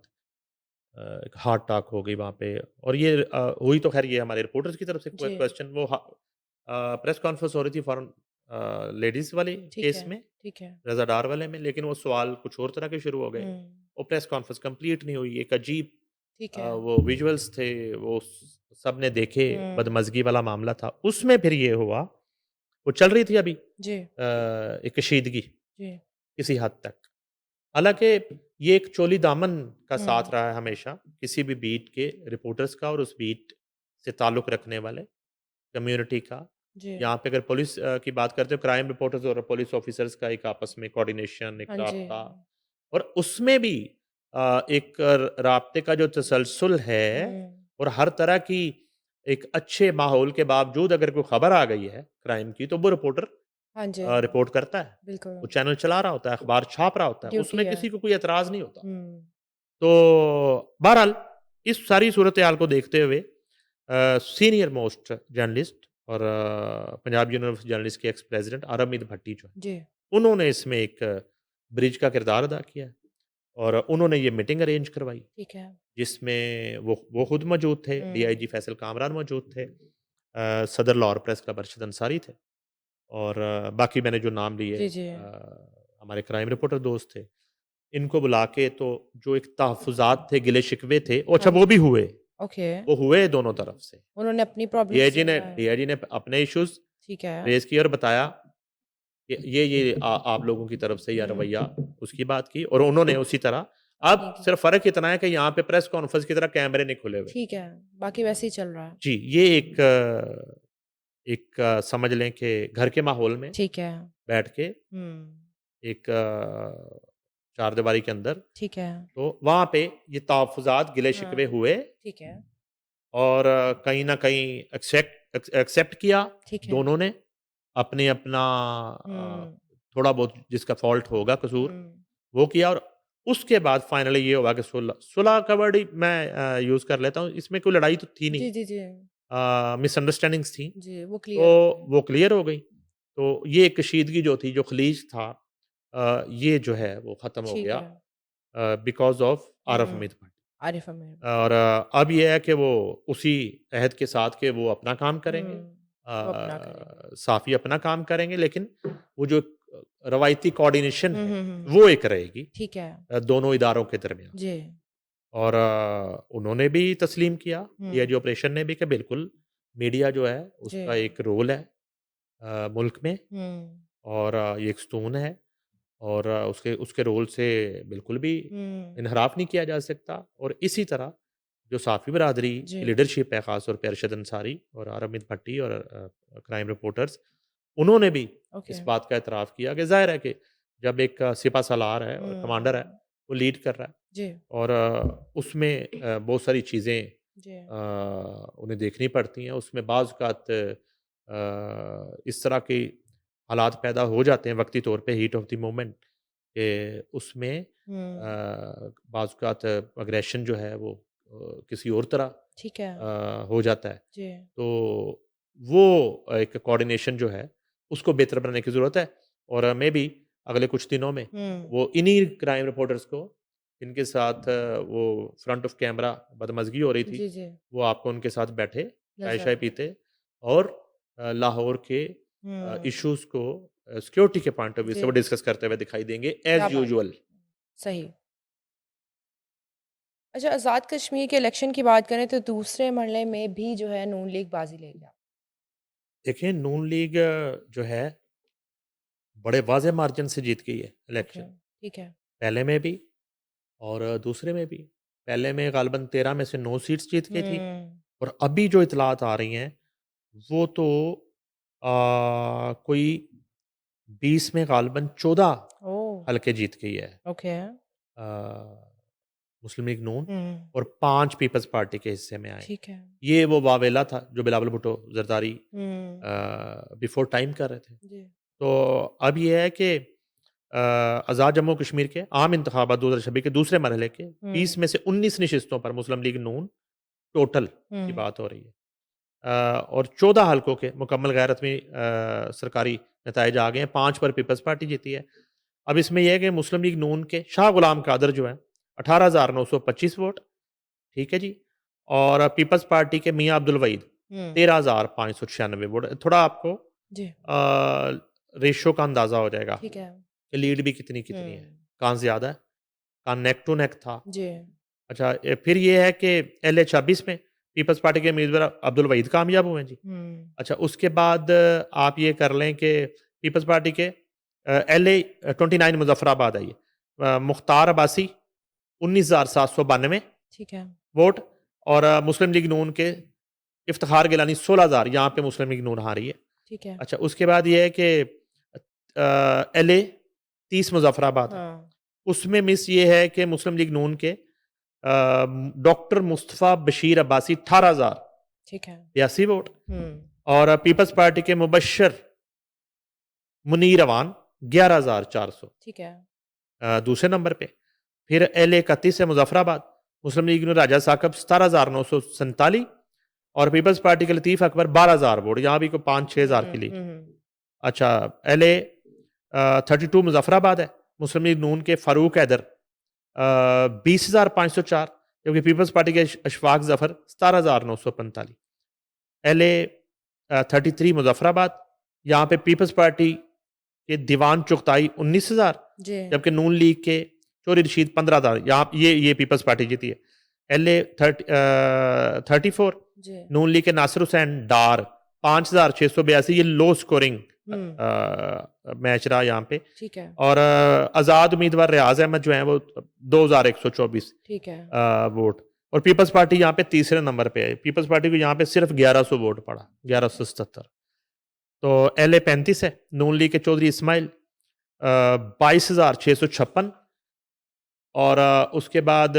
एक हार्ट टॉक हो गई वहाँ पे और ये हुई तो ख़ैर ये हमारे रिपोर्टर्स की तरफ से जी। क्वेश्चन वो प्रेस कॉन्फ्रेंस हो रही थी फॉरेन लेडीज़ वाले ठीक केस है। में, ठीक है। रज़ादार वाले में, लेकिन वो सवाल कुछ और तरह के शुरू हो गए। हुँ। वो प्रेस कॉन्फ्रेंस कंप्लीट नहीं हुई। एक अजीब ठीक है। वो विजुअल्स थे, वो सबने देखे, हुँ। बदमज़गी वाला मामला था। उसमें फिर ये हुआ, वो चल रही थी अभी जी। एक कशीदगी जी। किसी हद तक। हालाँकि ये एक चोली दामन का साथ हुँ। रहा है हमेशा, किसी भी बीट के रिपोर्टर्स का और उस बीट से ताल्लुक़ रखने वाले कम्युनिटी का। जी। यहाँ पे अगर पुलिस की बात करते हो क्राइम रिपोर्टर्स और पुलिस ऑफ़िसर्स का एक आपस में कोऑर्डिनेशन, एक हाँ जी। राब्ता और उसमें भी एक राब्ते का जो तसलसल है हुँ। और हर तरह की एक अच्छे माहौल के बावजूद अगर कोई ख़बर आ गई है क्राइम की, तो वो रिपोर्टर हाँ जी। रिपोर्ट करता है। बिल्कुल। वो चैनल चला रहा होता है, अखबार छाप रहा होता है, ड्यूटी उसमें है। किसी को कोई एतराज़ नहीं होता। हुँ। तो बहरहाल इस सारी सूरत-ए-हाल को देखते हुए सीनियर मोस्ट जर्नलिस्ट और पंजाब यूनिवर्सिटी जर्नलिस्ट के एक्स प्रेज़िडेंट आरमीद भट्टी जो हैं, जी। उन्होंने इसमें एक ब्रिज का किरदार अदा किया है और उन्होंने ये मीटिंग अरेंज करवाई, ठीक है। जिसमें वो खुद मौजूद थे, डीआईजी फैसल कामरान मौजूद थे, सदर लाहौर प्रेस क्लब अरशद अंसारी थे, और बाकी मैंने जो नाम लिए जी, जी। हमारे क्राइम रिपोर्टर दोस्त थे, इनको बुला के तो जो एक तहफ़्फ़ुज़ात थे, गिले-शिकवे थे, अच्छा हाँ वो जी। भी हुए। ओके। वो हुए दोनों तरफ से। उन्होंने अपनी प्रॉब्लम्स डीआईजी ने बताए। डीआईजी ने अपने इश्यूज़ ठीक है। रेज़ किए और बताया कि ये आप लोगों की तरफ से या हुँ। रवैया, उसकी बात की, और उन्होंने उसी तरह। अब ठीक है। सिर्फ़ फ़र्क इतना है कि यहाँ पे प्रेस कॉन्फ्रेंस की तरह कैमरे नहीं खुले हुए। ठीक है। बाकी वैसे ही चल रहा है। जी, ये समझ लें कि घर के माहौल में ठीक है। बैठ के हुँ। एक चारदीवारी के अंदर, ठीक है। तो वहाँ पे ये तहफ़्फ़ुज़ात, गिले-शिकवे हाँ। हुए, ठीक है। और कहीं न कहीं एक्सेप्ट किया ठीक है। दोनों ने, अपने अपना हुँ। थोड़ा बहुत जिसका फ़ॉल्ट होगा, कसूर, हुँ। वो किया, और उसके बाद फाइनली ये हुआ कि सुलह सुलह का वर्ड ही मैं यूज़ कर लेता हूँ, इसमें कोई लड़ाई तो थी नहीं, जी, जी, जी। मिसअंडरस्टैंडिंग्स थी, जी, वो तो क्लियर हो गए। वो क्लियर हो गई। तो ये कशीदगी जो थी, जो खलीज था, ये जो है वो ख़त्म हो ठीक गया, है। बिकॉज़ ऑफ आरफ हुँ। हमीद भट्ट। आरिफ अमीर। और अब ये है कि वो उसी अहद के साथ के वो अपना काम करेंगे, हुँ। वो अपना करेंगे। साफ़ी अपना काम करेंगे, लेकिन वो जो रवायती कोऑर्डिनेशन हुँ, है, हुँ, हुँ। वो एक रहेगी ठीक है। दोनों इदारों के दरमियान। जी। और उन्होंने भी तस्लीम किया, हुँ। डीआईजी ऑपरेशन ने भी, कि बिल्कुल मीडिया जो है जी। उसका एक रोल है मुल्क में, हुँ। और ये एक स्तून है, और उसके उसके रोल से बिल्कुल भी हुँ। इन्हराफ नहीं किया जा सकता। और इसी तरह जो साफ़ी बरादरी की जी। लीडरशिप है, ख़ास तौर पे अरशद अंसारी और अमित भट्टी और क्राइम रिपोर्टर्स, उन्होंने भी ओके। इस बात का एतराफ़ किया कि ज़ाहिर है कि जब एक सिपा सालार है और कमांडर है, हुँ। वो लीड कर रहा है, जी। और उसमें बहुत सारी चीज़ें जी। उन्हें देखनी पड़ती हैं। उसमें बाज़ औक़ात इस तरह के हालात पैदा हो जाते हैं वक़्ती तौर पे, हीट ऑफ़ द मोमेंट, कि उसमें हुँ। बाज़ औक़ात एग्रेशन जो है वो किसी और तरह ठीक है। हो जाता है। जी। तो वो एक कोऑर्डिनेशन जो है, उसको बेहतर बनाने की ज़रूरत है, और मेबी अगले कुछ दिनों में हुँ। वो इन्हीं क्राइम रिपोर्टर्स को, जिनके साथ वो फ्रंट ऑफ कैमरा बदमज़गी हो रही थी, जी, जी। वो आपको उनके साथ बैठे, नज़र चाय-शाय आए। पीते, और लाहौर के हुँ। इश्यूज़ को सिक्योरिटी के पॉइंट ऑफ व्यू से जी। वो डिस्कस करते हुए दिखाई देंगे क्या एज़ बात यूजुअल। है। सही। अच्छा, आज़ाद कश्मीर के इलेक्शन की बात करें तो दूसरे मरले में भी जो है नून लीग बाज़ी ले गया। देखिए, नून लीग जो है, बड़े वाज़ेह मार्जिन से जीत गई है ओके। इलेक्शन। ठीक है। पहले में भी और दूसरे में भी। पहले में ग़ालिबन 13 में से 9 सीट्स जीत गई थी, हुँ। और अभी जो इत्तलात आ रही हैं, वो तो कोई 20 में ग़ालिबन 14 ओह! हलके जीत गई है। ओके। अ, मुस्लिम लीग नून, हुँ। और 5 पीपल्स पार्टी के हिस्से में आए। ठीक है। ये वो वावेला था जो बिलावल भुट्टो ज़रदारी हुँ। बिफ़ोर टाइम कर रहे थे। जी। तो अब ये है कि आज़ाद जम्मू कश्मीर के आम इंतखाबात 2026 के दूसरे मरहले के 20 हुँ। में से 19 नशिस्तों पर मुस्लिम लीग नून टोटल की हुँ। बात हो रही है। और 14 हलकों के मुकम्मल गैर रस्मी सरकारी नताइज आ गए हैं, 5 पर पीपल्स पार्टी जीती है। अब इसमें यह है कि मुस्लिम लीग नून के शाह गुलाम कादर जो है 18,925 वोट, ठीक है जी, और पीपल्स पार्टी के मियाँ अब्दुल वहीद हुँ। 13,596 वोट। थोड़ा आपको जी। रेशो का अंदाज़ा हो जाएगा ठीक है। कि लीड भी कितनी-कितनी है, हुँ। कहाँ ज़्यादा है, कहाँ नेक टू नेक था। जी। अच्छा, फिर ये है कि एलए 26 में पीपल्स पार्टी के उम्मीदवार अब्दुल वहीद कामयाब हुए हैं जी। हुँ। अच्छा, उसके बाद आप ये कर लें कि पीपल्स पार्टी के एलए 29 मुज़फ़्फ़राबाद आई है। मुख्तार अब्बासी 19,792 ठीक है। वोट, और मुस्लिम लीग नून के इफ्तिखार गिलानी 16,000, यहाँ पे मुस्लिम लीग नून हारी है। ठीक है। अच्छा, उसके बाद ये है कि एलए 30 मुज़फ़्फ़राबाद है। हाँ। उसमें मिस ये है कि मुस्लिम लीग नून के डॉक्टर मुस्तफ़ा बशीर अब्बासी 18,082 ठीक है। वोट, हुँ। और पीपल्स पार्टी के मुबश्शिर मुनीर अवान 11,400 ठीक है। दूसरे नंबर पे। फिर एल 31 है मुजफ्फराबाद, मुस्लिम लीग ने राजा साकब 17,947, और पीपल्स पार्टी के लतीफ़ अकबर 12,000 वोट, यहाँ भी कोई 5-6 हुँ, हज़ार हुँ, की लीड। हुँ, हुँ। अच्छा, एल 32 मुजफ्फराबाद है, मुस्लिम लीग नून के फ़ारूक हैदर 20,504, जबकि पीपल्स पार्टी के अशफाक जफर 17,945। LA 33 मुजफ्फराबाद, यहाँ पे पीपल्स पार्टी के दीवान चुगताई 19,000, जी जबकि नून लीग के चोरी रशीद 15,000। यहाँ ये पीपल्स पार्टी जीती है। LA 34, जी नून लीग के नासिर हुसैन डार 5,682। ये लो स्कोरिंग मैच रहा यहाँ पे। ठीक है और आज़ाद उम्मीदवार रियाज अहमद जो हैं वो 2,124 ठीक है वोट। और पीपल्स पार्टी यहाँ पे तीसरे नंबर पे है। पीपल्स पार्टी को यहाँ पे सिर्फ 1100 वोट पड़ा, 1177। तो LA 35 है, नून लीग के चौधरी इस्माइल 22,656। और उसके बाद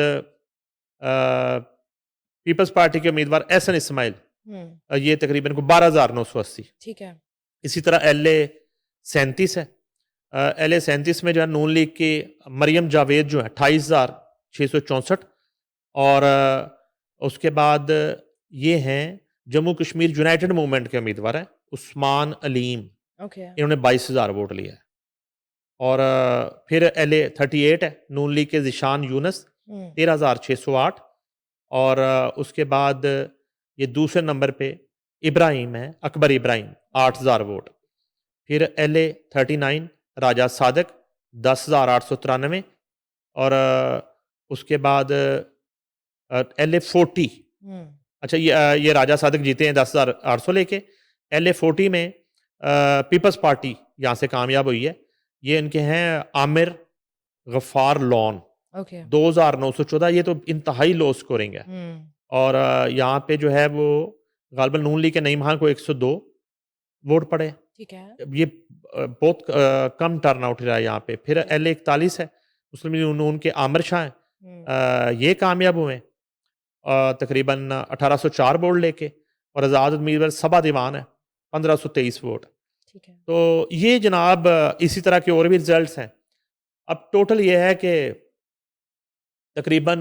पीपल्स पार्टी के उम्मीदवार एहसन इस्माइल, ये तकरीबन को 12,980। ठीक है इसी तरह LA 37 है। LA 37 में जो है नून लीग की मरियम जावेद जो है 28,664। और उसके बाद ये हैं जम्मू कश्मीर यूनाइटेड मूवमेंट के उम्मीदवार हैं उस्मान अलीम, ओके इन्होंने 22,000 वोट लिया है। और फिर LA 38 है, नून लीग के जिशान यूनस 13,608। और उसके बाद ये दूसरे नंबर पे इब्राहिम है, अकबर इब्राहिम 8,000 वोट। फिर LA 39 राजा सादक 10,893। और उसके बाद LA 40, अच्छा ये राजा सादक जीते हैं 10,800 लेके। LA 40 में पीपल्स पार्टी यहाँ से कामयाब हुई है। ये इनके हैं आमिर गफ्फार लॉन ओके 2,914। ये तो इंतहाई लो स्कोरिंग है। और यहाँ पे जो है वो गालिबन नून लीग के नईम खान को 102 वोट पड़े। ठीक है ये बहुत कम टर्न आउट रहा है यहाँ पे। फिर LA 41 है, मुस्लिम लीग नून के आमिर शाह हैं, ये कामयाब हुए हैं तकरीबन 1804 वोट लेके। और आज़ाद उम्मीदवार सबा दीवान है 1523 वोट। ठीक है तो ये जनाब इसी तरह के और भी रिजल्ट्स हैं। अब टोटल ये है कि तकरीबन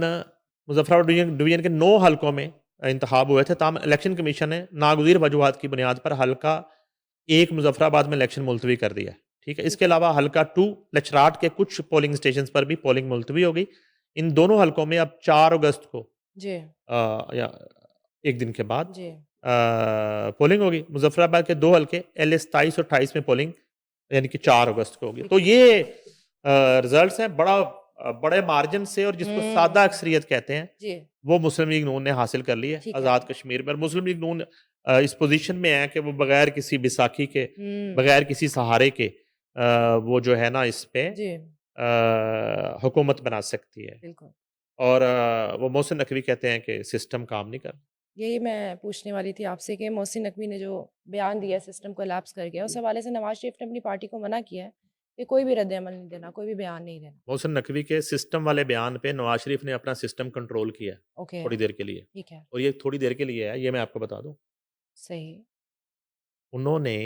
मुजफ्फराबाद डिवीजन के 9 हलकों में इंतखाब हुए थे। ताम इलेक्शन कमीशन ने नागुज़ीर वजूहात की बुनियाद पर हल्का 1 मुजफ्फराबाद में इलेक्शन मुलतवी कर दिया है। ठीक है, इसके अलावा हल्का 2 लचराट के कुछ पोलिंग स्टेशन पर भी पोलिंग मुलतवी हो गई। इन दोनों हलकों में अब 4 अगस्त को जी या एक दिन के बाद जी पोलिंग होगी। मुजफ्फराबाद के 2 हलके LA 27 और 28 में पोलिंग यानी कि 4 अगस्त को होगी। तो ये रिजल्ट्स हैं बड़े मार्जिन से, और जिसको सादा अक्सरियत कहते हैं जी वो मुस्लिम लीग नून ने हासिल कर ली है ठीक है। आज़ाद कश्मीर पर। मुस्लिम लीग नून इस पोजीशन में है कि वो बगैर किसी बैसाखी के, बगैर किसी सहारे के वो जो है ना इस पे जी हुकूमत बना सकती है। बिल्कुल और वो मोहसिन नकवी कहते हैं कि सिस्टम काम नहीं कर रहा। यही मैं पूछने वाली थी आपसे कि मोहसिन नकवी ने जो बयान दिया सिस्टम कोलैप्स कर गया, उस हवाले से नवाज शरीफ ने अपनी पार्टी को मना किया है कि कोई भी रद्द अमल नहीं देना, कोई भी बयान नहीं देना। मोहसिन नकवी के सिस्टम वाले बयान पे नवाज शरीफ ने अपना सिस्टम कंट्रोल किया है ओके थोड़ी देर के लिए। ठीक है और ये थोड़ी देर के लिए है, ये मैं आपको बता दूं। सही उन्होंने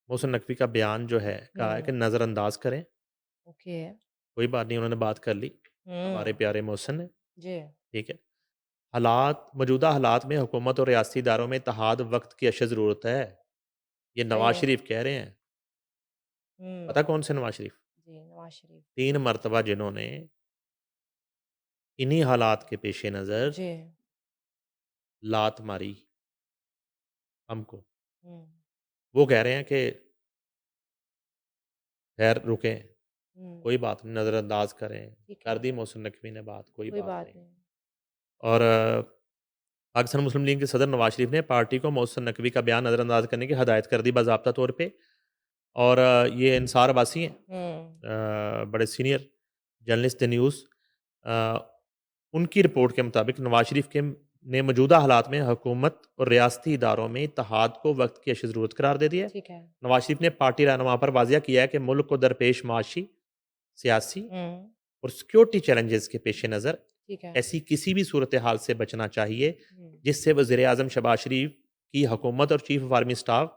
मोहसिन नकवी का बयान जो है कहा है कि नज़रअंदाज करें, ओके कोई बात नहीं, उन्होंने बात कर ली हमारे प्यारे मोहसिन ने। जी ठीक है, मौजूदा हालात में हुकूमत और रियासती इदारों में इत्तेहाद वक्त की अशद ज़रूरत है। ये नवाज सही है। शरीफ कह रहे हैं। पता कौन से नवाज शरीफ? जी नवाज शरीफ 3 मरतबा जिन्होंने इन्हीं हालात के पेश नज़र जी लात मारी हमको, हम्म वो कह रहे हैं कि खैर रुकें, हम्म, कोई बात नहीं, नज़रअंदाज करें। ठीक कर है दी मोहसिन नकवी ने बात, कोई कोई बात बात नहीं। नहीं और पाकिस्तान मुस्लिम लीग के सदर नवाज शरीफ ने पार्टी को मोहसिन नकवी का बयान नज़रअंदाज करने की हदायत कर दी बाज़ाब्ता तौर पे। और ये इंसार अब्बासी हैं, बड़े सीनियर जर्नलिस्ट द न्यूज़। उनकी रिपोर्ट के मुताबिक नवाज शरीफ के ने मौजूदा हालात में हुकूमत और रियासती इदारों में इत्तेहाद को वक्त की अशद ज़रूरत करार दे दिया है। ठीक है नवाज शरीफ ने पार्टी रहनुमा पर वाजिया किया है कि मुल्क को दरपेश माशी, सियासी और सिक्योरिटी चैलेंजेस के पेश नज़र ठीक है ऐसी किसी भी सूरत हाल से बचना चाहिए हम्म, जिससे वज़ीर आज़म शहबाज शरीफ की हुकूमत और chief of army staff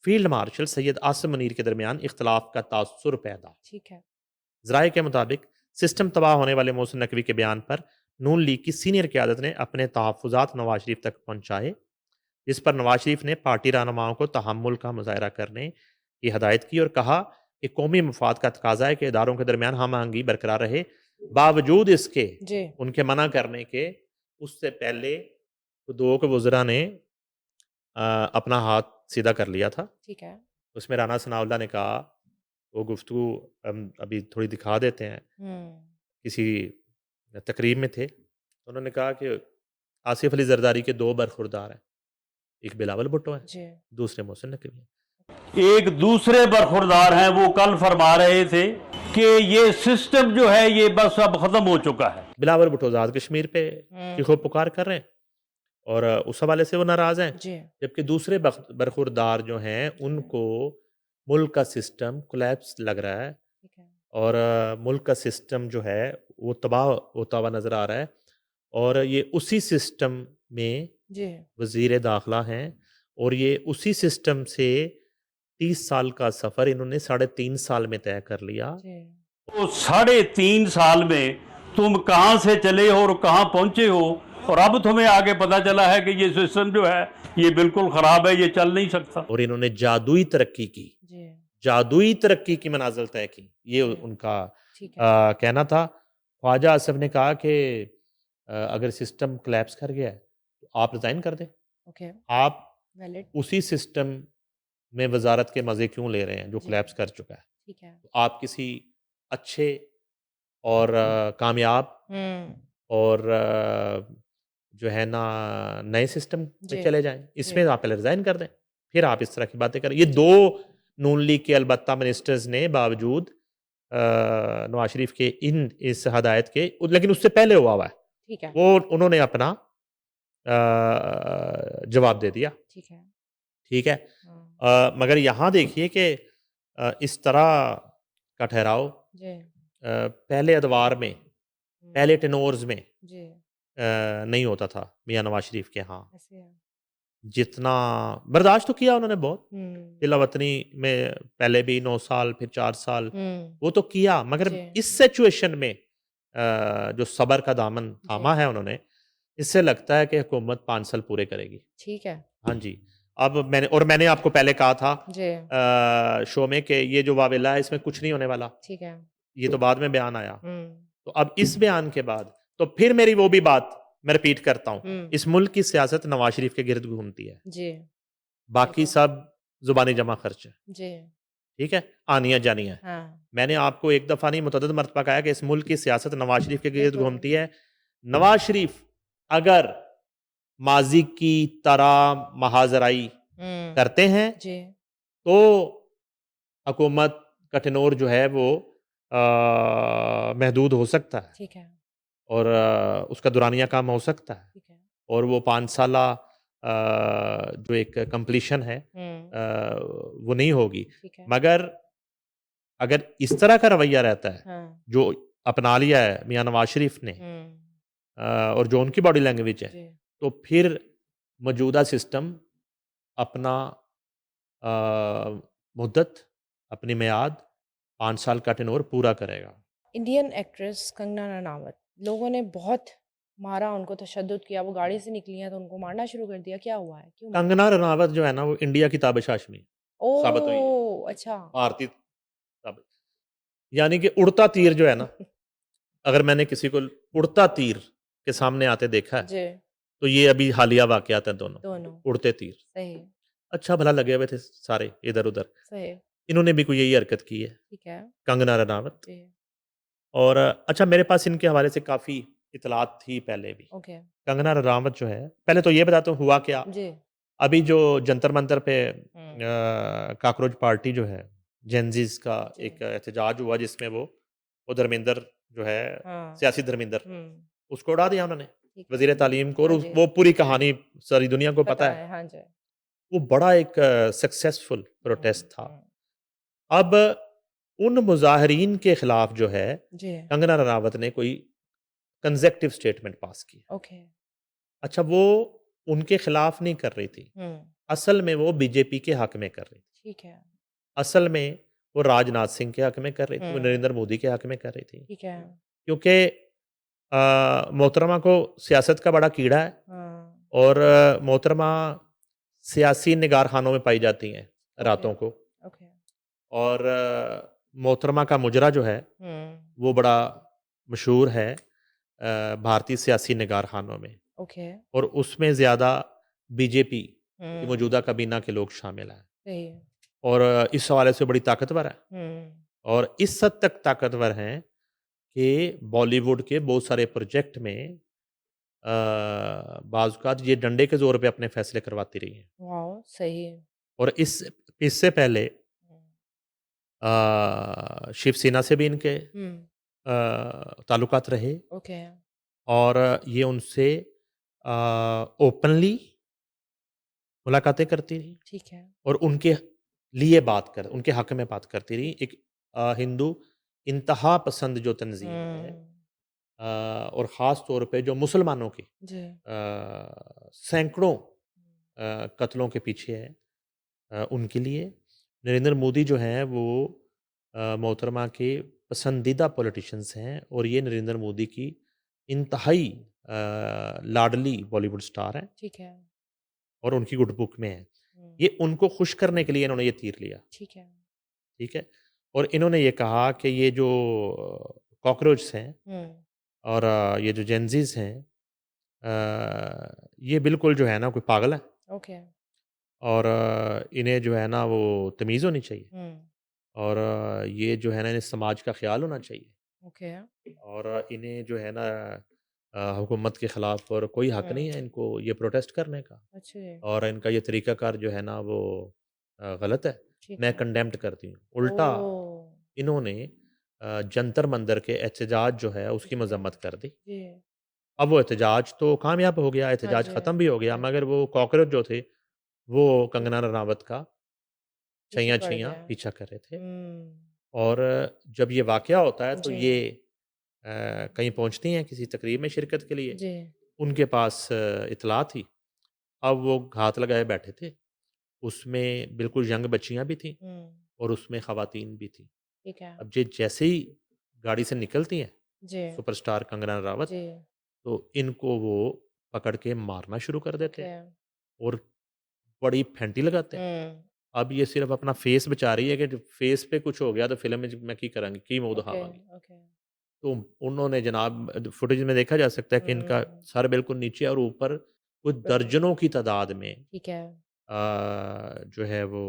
field marshal Syed Asim Munir के दरमियान इख्तलाफ का तासुर पैदा। ठीक है ज़राए के मुताबिक सिस्टम तबाह होने वाले मोहसिन नकवी के बयान पर नून लीग की सीनियर क़यादत ने अपने तहफ़्फ़ुज़ात नवाज शरीफ तक पहुँचाए, जिस पर नवाज शरीफ ने पार्टी रहनुमाओं को तहम्मुल का मुज़ाहरा करने की हदायत की और कहा कि कौमी मफाद का तकाज़ा है कि इदारों के दरमियान हम आहंगी बरकरार रहे बावजूद इसके जी। उनके मना करने के, उससे पहले दो के वज़रा ने अपना हाथ सीधा कर लिया था। ठीक है। उसमें राना सनाउल्लाह ने कहा, वो गुफ्तगू हम अभी थोड़ी दिखा देते हैं, हुँ। किसी तकरीब में थे। उन्होंने कहा कि आसिफ अली ज़रदारी के 2 बरखुरदार हैं, एक बिलावल भुट्टो है, जी। दूसरे मोहसिन नकवी हैं। एक दूसरे बरखुरदार हैं, वो कल फरमा रहे थे कि ये सिस्टम जो है ये बस अब ख़त्म हो चुका है। बिलावल भुट्टो आज़ाद कश्मीर पे चीखो पुकार कर रहे हैं और उस हवाले से वो नाराज़ हैं। जी। जबकि दूसरे बरखुरदार जो हैं, उनको मुल्क का सिस्टम कोलैप्स लग रहा है ठीक है। और मुल्क का सिस्टम जो है, वो तबाह होता हुआ नज़र आ रहा है और ये उसी सिस्टम में जी। वज़ीर दाखिला हैं और ये उसी सिस्टम से 30 साल का सफ़र इन्होंने 3.5 साल में तय कर लिया। जी। तो 3.5 साल में तुम कहाँ से चले हो और कहाँ पहुँचे हो, और अब तुम्हें आगे पता चला है कि ये सिस्टम जो है ये बिल्कुल ख़राब है, ये चल नहीं सकता। और इन्होंने जादुई तरक्की की, जी। जादुई तरक्की की मनाज़िल तय की। ये जी। उनका ठीक है। कहना था। ख्वाजा आसिफ ने कहा कि अगर सिस्टम कोलैप्स कर गया है, तो आप रिज़ाइन कर दें। ओके। आप वैलिड। उसी सिस्टम में वज़ारत के मज़े क्यों ले रहे हैं, जो जी। कोलैप्स कर चुका है? ठीक है। तो आप किसी अच्छे और कामयाब हुँ। और जो है ना, नए सिस्टम में जी। चले जाएँ। जी। इसमें आप पहले रिज़ाइन कर दें, फिर आप इस तरह की बातें करें। ये 2 नून लीग के अलबत्ता मिनिस्टर्स ने बावजूद नवाज़ शरीफ के इस हदायत के, लेकिन उससे पहले हुआ है, ठीक है। वो उन्होंने अपना जवाब दे दिया। ठीक है। ठीक है? हाँ। मगर यहाँ देखिए कि इस तरह का ठहराव जी। पहले अदवार में, हुँ। पहले टेनोर्स में जी। नहीं होता था मियाँ नवाज़ शरीफ के यहाँ। ऐसे है। जितना बर्दाश्त तो किया उन्होंने बहुत, हुँ। तिलावतनी में पहले भी 9 साल, फिर 4 साल, हुँ। वो तो किया, मगर जी। इस सिचुएशन में जो सब्र का दामन जी। थामा है उन्होंने, इससे लगता है कि हुकूमत 5 साल पूरे करेगी। ठीक है। हाँ जी। अब मैंने आपको पहले कहा था जी। शो में कि ये जो वावेला है, इसमें कुछ नहीं होने वाला। ठीक है। ये तो बाद में बयान आया। हुँ। तो अब इस बयान के बाद तो फिर मेरी वो भी बात मैं रिपीट करता हूँ, हुँ। इस मुल्क की सियासत नवाज़ शरीफ के गिर्द घूमती है। जी। बाकी बिल्कुल। सब ज़ुबानी जमा खर्च है। जी। ठीक है? आनियाँ-जानियाँ। हाँ। मैंने आपको एक दफ़ा नहीं मुतअद्दिद मर्तबा कहा कि इस मुल्क की सियासत नवाज़ शरीफ के गिर्द बिल्कुल। घूमती है। नवाज़ शरीफ अगर माज़ी की तरह महाज़राई हुँ। करते हैं, जी। तो हुकूमत का टेन्योर जो है वो महदूद हो सकता है ठीक है। और उसका दुरानिया काम हो सकता है ठीक है। और वो 5 साला जो एक कंप्लीशन है हुँ। वो नहीं होगी। ठीक है। मगर अगर इस तरह का रवैया रहता है, हाँ। जो अपना लिया है मियाँ नवाज़ शरीफ ने हुँ। और जो उनकी बॉडी लैंग्वेज है, जी। तो फिर मौजूदा सिस्टम अपना अ, मुद्दत, अपनी मियाद 5 साल का टेन्योर पूरा करेगा। इंडियन एक्ट्रेस कंगना रनावत, लोगों ने बहुत मारा, उनको तशद्दुद किया, वो गाड़ी से निकली हैं तो उनको मारना शुरू कर दिया, क्या हुआ है? क्यों मारा? कंगना रनावत जो है ना, वो इंडिया की ताबिश हाशमी साबित हुई है। ओह! अच्छा। भारतीय साबित, यानी कि उड़ता तीर जो है ना, अगर मैंने किसी को उड़ता तीर के सामने आते देखा है, जी। तो ये अभी हालिया वाक़यात हैं दोनों, दोनों। उड़ते तीर। सही। अच्छा भला लगे हुए थे सारे इधर-उधर। सही। इन्होंने भी कोई यही हरकत की है, ठीक है। कंगना रनावत। जी। और अच्छा, मेरे पास इनके हवाले से काफ़ी इत्तलात थी पहले भी। ओके। कंगना रनावत जो है, पहले तो ये बताता हूँ हुआ क्या। जी। अभी जो जंतर-मंतर पे हुँ। कॉकरोच पार्टी जो है, जेनज़ीज़ का जी। एक एहतजाज हुआ जिसमें वो धर्मेंद्र जो है, हाँ। सियासी धर्मेंद्र, हुँ। उसको उड़ा दिया उन्होंने, ठीक है। वज़ीर तालीम को, और हाँ जी। वो पूरी कहानी सारी दुनिया को पता पता है। है, हाँ जी। वो बड़ा एक सक्सेसफुल हुँ। प्रोटेस्ट था। हुँ। अब उन मुज़ाहिरीन के खिलाफ जो है, जी। कंगना रनावत ने कोई कंज़ेक्टिव स्टेटमेंट पास किया। ओके। अच्छा, वो उनके खिलाफ नहीं कर रही थी, हुँ। असल में वो बीजेपी के हक में कर रही थी। ठीक है। असल में वो राजनाथ सिंह के हक में कर रही थी, वो हुँ। नरेंद्र मोदी के हक में कर रही थी। ठीक है। क्योंकि मोहतरमा को सियासत का बड़ा कीड़ा है हाँ। और मोहतरमा सियासी निगारखानों में पाई जाती हैं ओके। रातों को। ओके। और मोहतरमा का मुजरा जो है, हुँ। वो बड़ा मशहूर है भारतीय सियासी निगारखानों में, ओके। और उसमें ज़्यादा बीजेपी की हुँ, मौजूदा काबीना के लोग शामिल हैं, सही है। और इस हवाले से बड़ी ताकतवर है, हुँ, और इस हद तक ताकतवर हैं कि बॉलीवुड के बहुत सारे प्रोजेक्ट में बाज़ औक़ात ये डंडे के ज़ोर पे अपने फैसले करवाती रही हैं। वाओ! सही है। और इससे पहले हुँ, शिवसेना से भी इनके हुँ, ताल्लुकात रहे, ओके, और ये उनसे ओपनली मुलाकातें करती रही, ठीक है। और उनके हक में बात करती रही। एक हिंदू इंतहा पसंद जो तंजीम है, हुँ, और ख़ास तौर पे जो मुसलमानों के जी। सैकड़ों कत्लों के पीछे है, उनके लिए नरेंद्र मोदी जो हैं वो मोहतरमा के पसंदीदा पॉलिटिशियंस हैं, और ये नरेंद्र मोदी की इंतहाई लाडली बॉलीवुड स्टार हैं, ठीक है। और उनकी गुड बुक में है। हुँ, ये उनको खुश करने के लिए इन्होंने ये तीर लिया, ठीक है। ठीक है? और इन्होंने ये कहा कि ये जो कॉकरोच हैं, हुँ, और ये जो जेनज़ीज़ हैं, ये बिल्कुल जो है ना कोई पागल है, ओके। और इन्हें जो है ना वो तमीज़ होनी चाहिए, हुँ, और ये जो है ना इन्हें समाज का ख़्याल होना चाहिए, ओके। और इन्हें जो है ना हुकूमत के ख़िलाफ़ और कोई हक़ नहीं हुँ, है इनको ये प्रोटेस्ट करने का, अच्छे, और इनका ये तरीक़ाकार जो है ना वो गलत है। ठीक मैं है। कंडेम्ड करती हूँ। उल्टा ओह! इन्होंने जंतर मंतर के एहतजाज जो है उसकी ओके, मज़म्मत कर दी। जी। अब वो एहतजाज तो कामयाब हो गया, हाँ एहतजाज जी, ख़त्म भी हो गया, हाँ मगर जी। वो कॉकरोच जो थे, वो कंगना रनावत का पीछे पड़ छैयाँ-छैयाँ गया। पीछा कर रहे थे। हुँ, और जब ये वाक़या होता है तो जी, ये कहीं पहुँचती हैं किसी तकरीब में शिरकत के लिए, जी। उनके पास इत्तला थी। अब वो घात लगाए बैठे थे, उसमें बिल्कुल यंग बच्चियाँ भी थीं, हुँ, और उसमें ख़वातीन भी थीं। ठीक है। अब ये जैसे ही गाड़ी से निकलती हैं, जी, सुपरस्टार कंगना रनावत, जी, तो इनको वो पकड़ के मारना शुरू कर देते ओके। हैं, और बड़ी फेंटी लगाते हैं। हुँ, अब ये सिर्फ़ अपना फेस बचा रही है कि जो फेस पे कुछ हो गया तो फ़िल्म में मैं की करांगी, की मुँह ओके, दिखावांगी। ओके। तो उन्होंने जनाब फुटेज में देखा जा सकता है कि इनका हुँ, सर बिल्कुल नीचे, और ऊपर कुछ बिल्कुल, दर्जनों की तादाद में ठीक है। जो है वो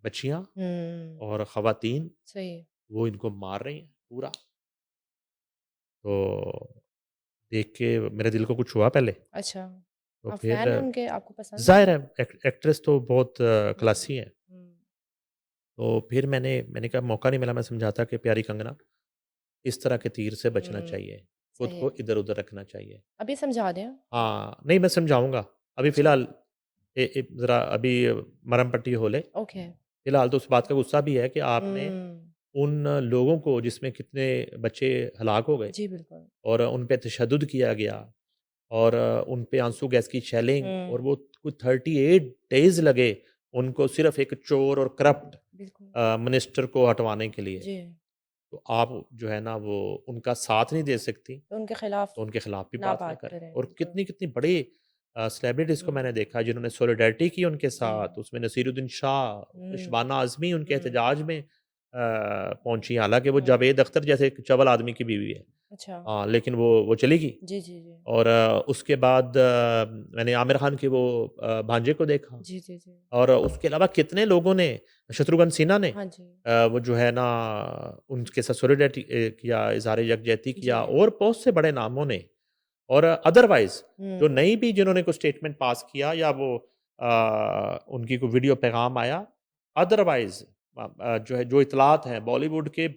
बच्चियाँ हुँ, और ख़वातीन सही। वो इनको मार रही हैं पूरा। तो देख के मेरे दिल को कुछ हुआ पहले, अच्छा, तो आप फिर फ़ैन हैं उनके? आपको पसंद है ज़ाहिर वो? है एक्ट्रेस तो बहुत हुँ, क्लासी हैं। हुँ, तो फिर मैंने कहा मौका नहीं मिला, मैं समझाता कि प्यारी कंगना, इस तरह के तीर से बचना हुँ, चाहिए, खुद सही को है। इधर-उधर रखना चाहिए। अभी समझा दें? हाँ, नहीं मैं समझाऊँगा। अभी अच्छा, फ़िलहाल ज़रा अभी मरहम पट्टी हो ले। ओके। फ़िलहाल तो उस बात का गुस्सा भी है कि आपने हुँ, उन लोगों को जिसमें कितने बच्चे हलाक हो गए, जी, बिल्कुल। और उन पे तशद्दुद किया गया, और उन पे आंसू गैस की शेलिंग, और हुँ, वो कुछ 38 डेज़ लगे उनको सिर्फ़ एक चोर और करप्ट बिल्कुल। मिनिस्टर को हटवाने के लिए। जी, तो आप जो है ना वो उनका साथ नहीं दे सकती, तो उनके खिलाफ तो उनके खिलाफ भी ना बात ना बात करें। करें, और बिल्कुल। कितनी-कितनी बड़ी सेलिब्रिटीज़ को मैंने हुँ, देखा जिन्होंने सॉलिडारिटी की उनके जी। साथ, उसमें नसीरुद्दीन शाह, हुँ, शबाना आज़मी उनके हुँ, एहतजाज में पहुँची, हालाँकि वो हुँ, जावेद अख्तर जैसे एक चवल आदमी की बीवी है। अच्छा। हाँ, लेकिन वो चली गई। जी, जी, जी। और उसके बाद मैंने आमिर खान के वो भांजे को देखा, जी, जी, जी। और उसके अलावा कितने लोगों ने, शत्रुघ्न सिन्हा ने हाँ जी। वो जो है ना उनके साथ सॉलिडारिटी किया, इज़हार यकजहती जी। किया, और बहुत से बड़े नामों ने। और अदरवाइज़ जो हुँ, नहीं भी जिन्होंने कोई स्टेटमेंट पास किया, या वो उनकी कोई वीडियो पैगाम आया, अदरवाइज़ जो है जो इत्तलात हैं बॉलीवुड के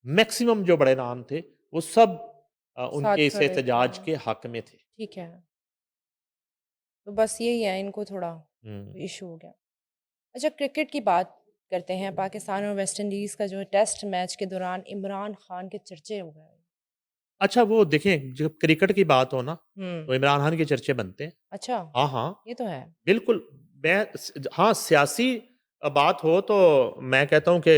मैक्सिमम जो बड़े नाम थे, वो सब साथ उनके इस खड़े थे। एहतजाज के हक में थे। ठीक है। तो बस यही है, इनको थोड़ा हुँ। इश्यू हो गया। अच्छा, क्रिकेट की बात करते हैं। पाकिस्तान और वेस्ट इंडीज़ का जो है टेस्ट मैच के दौरान इमरान खान के चर्चे हो गए। अच्छा, वो देखें जब क्रिकेट की बात हो ना, हुँ, तो इमरान खान के चर्चे बनते हैं। अच्छा, हाँ, हाँ, ये तो है। बिल्कुल। हाँ, सियासी बात हो तो मैं कहता हूँ कि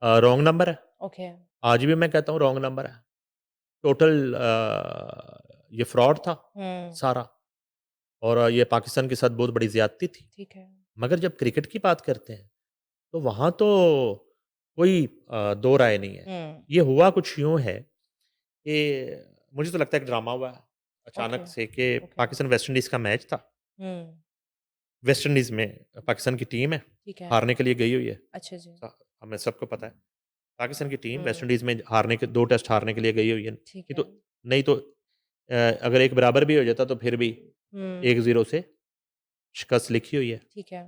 रॉन्ग नंबर है। ओके। आज भी मैं कहता हूँ रॉन्ग नंबर है। टोटल ये फ्रॉड था हुँ, सारा, और ये पाकिस्तान के साथ बहुत बड़ी ज़्यादती थी। ठीक है। मगर जब क्रिकेट की बात करते हैं, तो वहाँ तो कोई दो राय नहीं है। हुँ, ये हुआ कुछ यूँ है कि मुझे तो लगता है कि ड्रामा हुआ है ओके, अचानक से कि ओके। पाकिस्तान वेस्ट इंडीज़ का मैच था। हुँ, वेस्ट इंडीज़ में पाकिस्तान की टीम है, ठीक है। हारने के लिए गई हुई है। अच्छा जी। हमें सबको पता है। पाकिस्तान की टीम वेस्ट हुँ, इंडीज़ में हारने के 2 टेस्ट हारने के लिए गई हुई है। ठीक है। अगर एक बराबर भी हो जाता तो फिर भी हुँ, 1-0 से शिकस्त लिखी हुई है, ठीक है।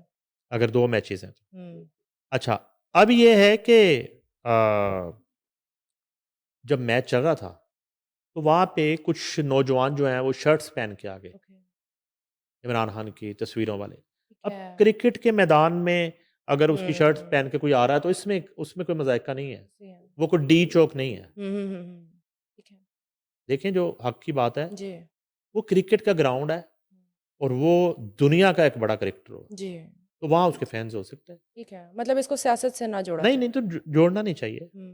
अगर 2 मैचेज़ हैं तो। हुँ, अच्छा, अब ये है कि अ, जब मैच चल रहा था, तो वहाँ पे कुछ नौजवान जो हैं वो शर्ट्स पहन के आ गए, ओके, इमरान खान की तस्वीरों वाले। ठीक अब है। क्रिकेट के मैदान में अगर उसकी शर्ट्स हुँ, पहन के कोई आ रहा है तो इसमें उसमें कोई मज़ायका नहीं है। सही है। वो कोई डी चौक नहीं है। हुँ, हुँ, हुँ, हुँ, ठीक है। देखें जो हक़ की बात है, जी, वो क्रिकेट का ग्राउंड है और वो दुनिया का एक बड़ा क्रिकेटर हो, जी, तो वहाँ उसके फैन्स हो सकते हैं। ठीक है। मतलब इसको सियासत से ना जोड़ा नहीं, जाए। नहीं तो जोड़ना नहीं चाहिए। हुँ,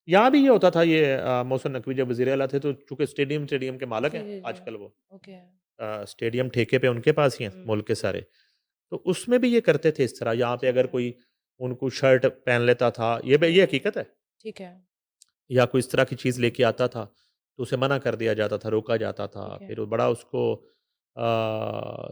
यहाँ भी ये होता था ये मोहसिन नकवी जब वज़ीर आला थे तो चूँकि स्टेडियम के मालिक जी, हैं जी, जी। आजकल वो। ओके। स्टेडियम ठेके पे उनके पास ही हैं हुँ, मुल्क के सारे। तो उसमें भी ये करते थे इस तरह, यहाँ पे ठीक अगर है। कोई उनको शर्ट पहन लेता था, ये हुँ, हकीकत है। ठीक है, या कोई इस तरह की चीज़ लेके आता था, तो उसे मना कर दिया जाता था, रोका जाता था। ठीक है। फिर वो बड़ा उसको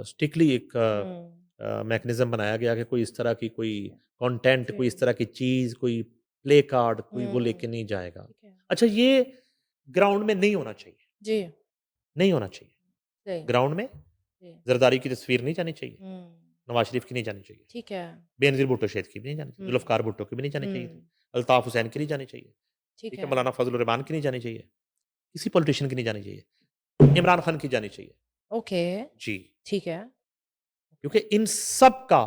स्ट्रिक्टली एक हुँ, मैकेनिज़्म बनाया गया कि कोई इस तरह की कोई कंटेंट, जी। कोई इस तरह की चीज़, कोई प्ले कार्ड, कोई वो हुँ, लेके नहीं जाएगा। ठीक है। अच्छा ये ग्राउंड में नहीं होना चाहिए, जी, नहीं होना चाहिए। सही। ग्राउंड में जी। ज़रदारी की तस्वीर नहीं जानी चाहिए, हुँ, नवाज़ शरीफ की नहीं जानी चाहिए, ठीक है। बेनज़ीर भुट्टो शेख की भी नहीं जानी चाहिए, हुँ, ज़ुल्फ़िकार भुट्टो की भी नहीं जानी चाहिए थी, हुँ, अल्ताफ़ हुसैन की नहीं जानी चाहिए, ठीक ठीक है, है। मौलाना फ़ज़ल रहमान की नहीं जानी चाहिए, किसी पॉलिटिशियन की नहीं जानी चाहिए, इमरान खान की जानी चाहिए। ओके, जी, ठीक है। क्योंकि इन सब का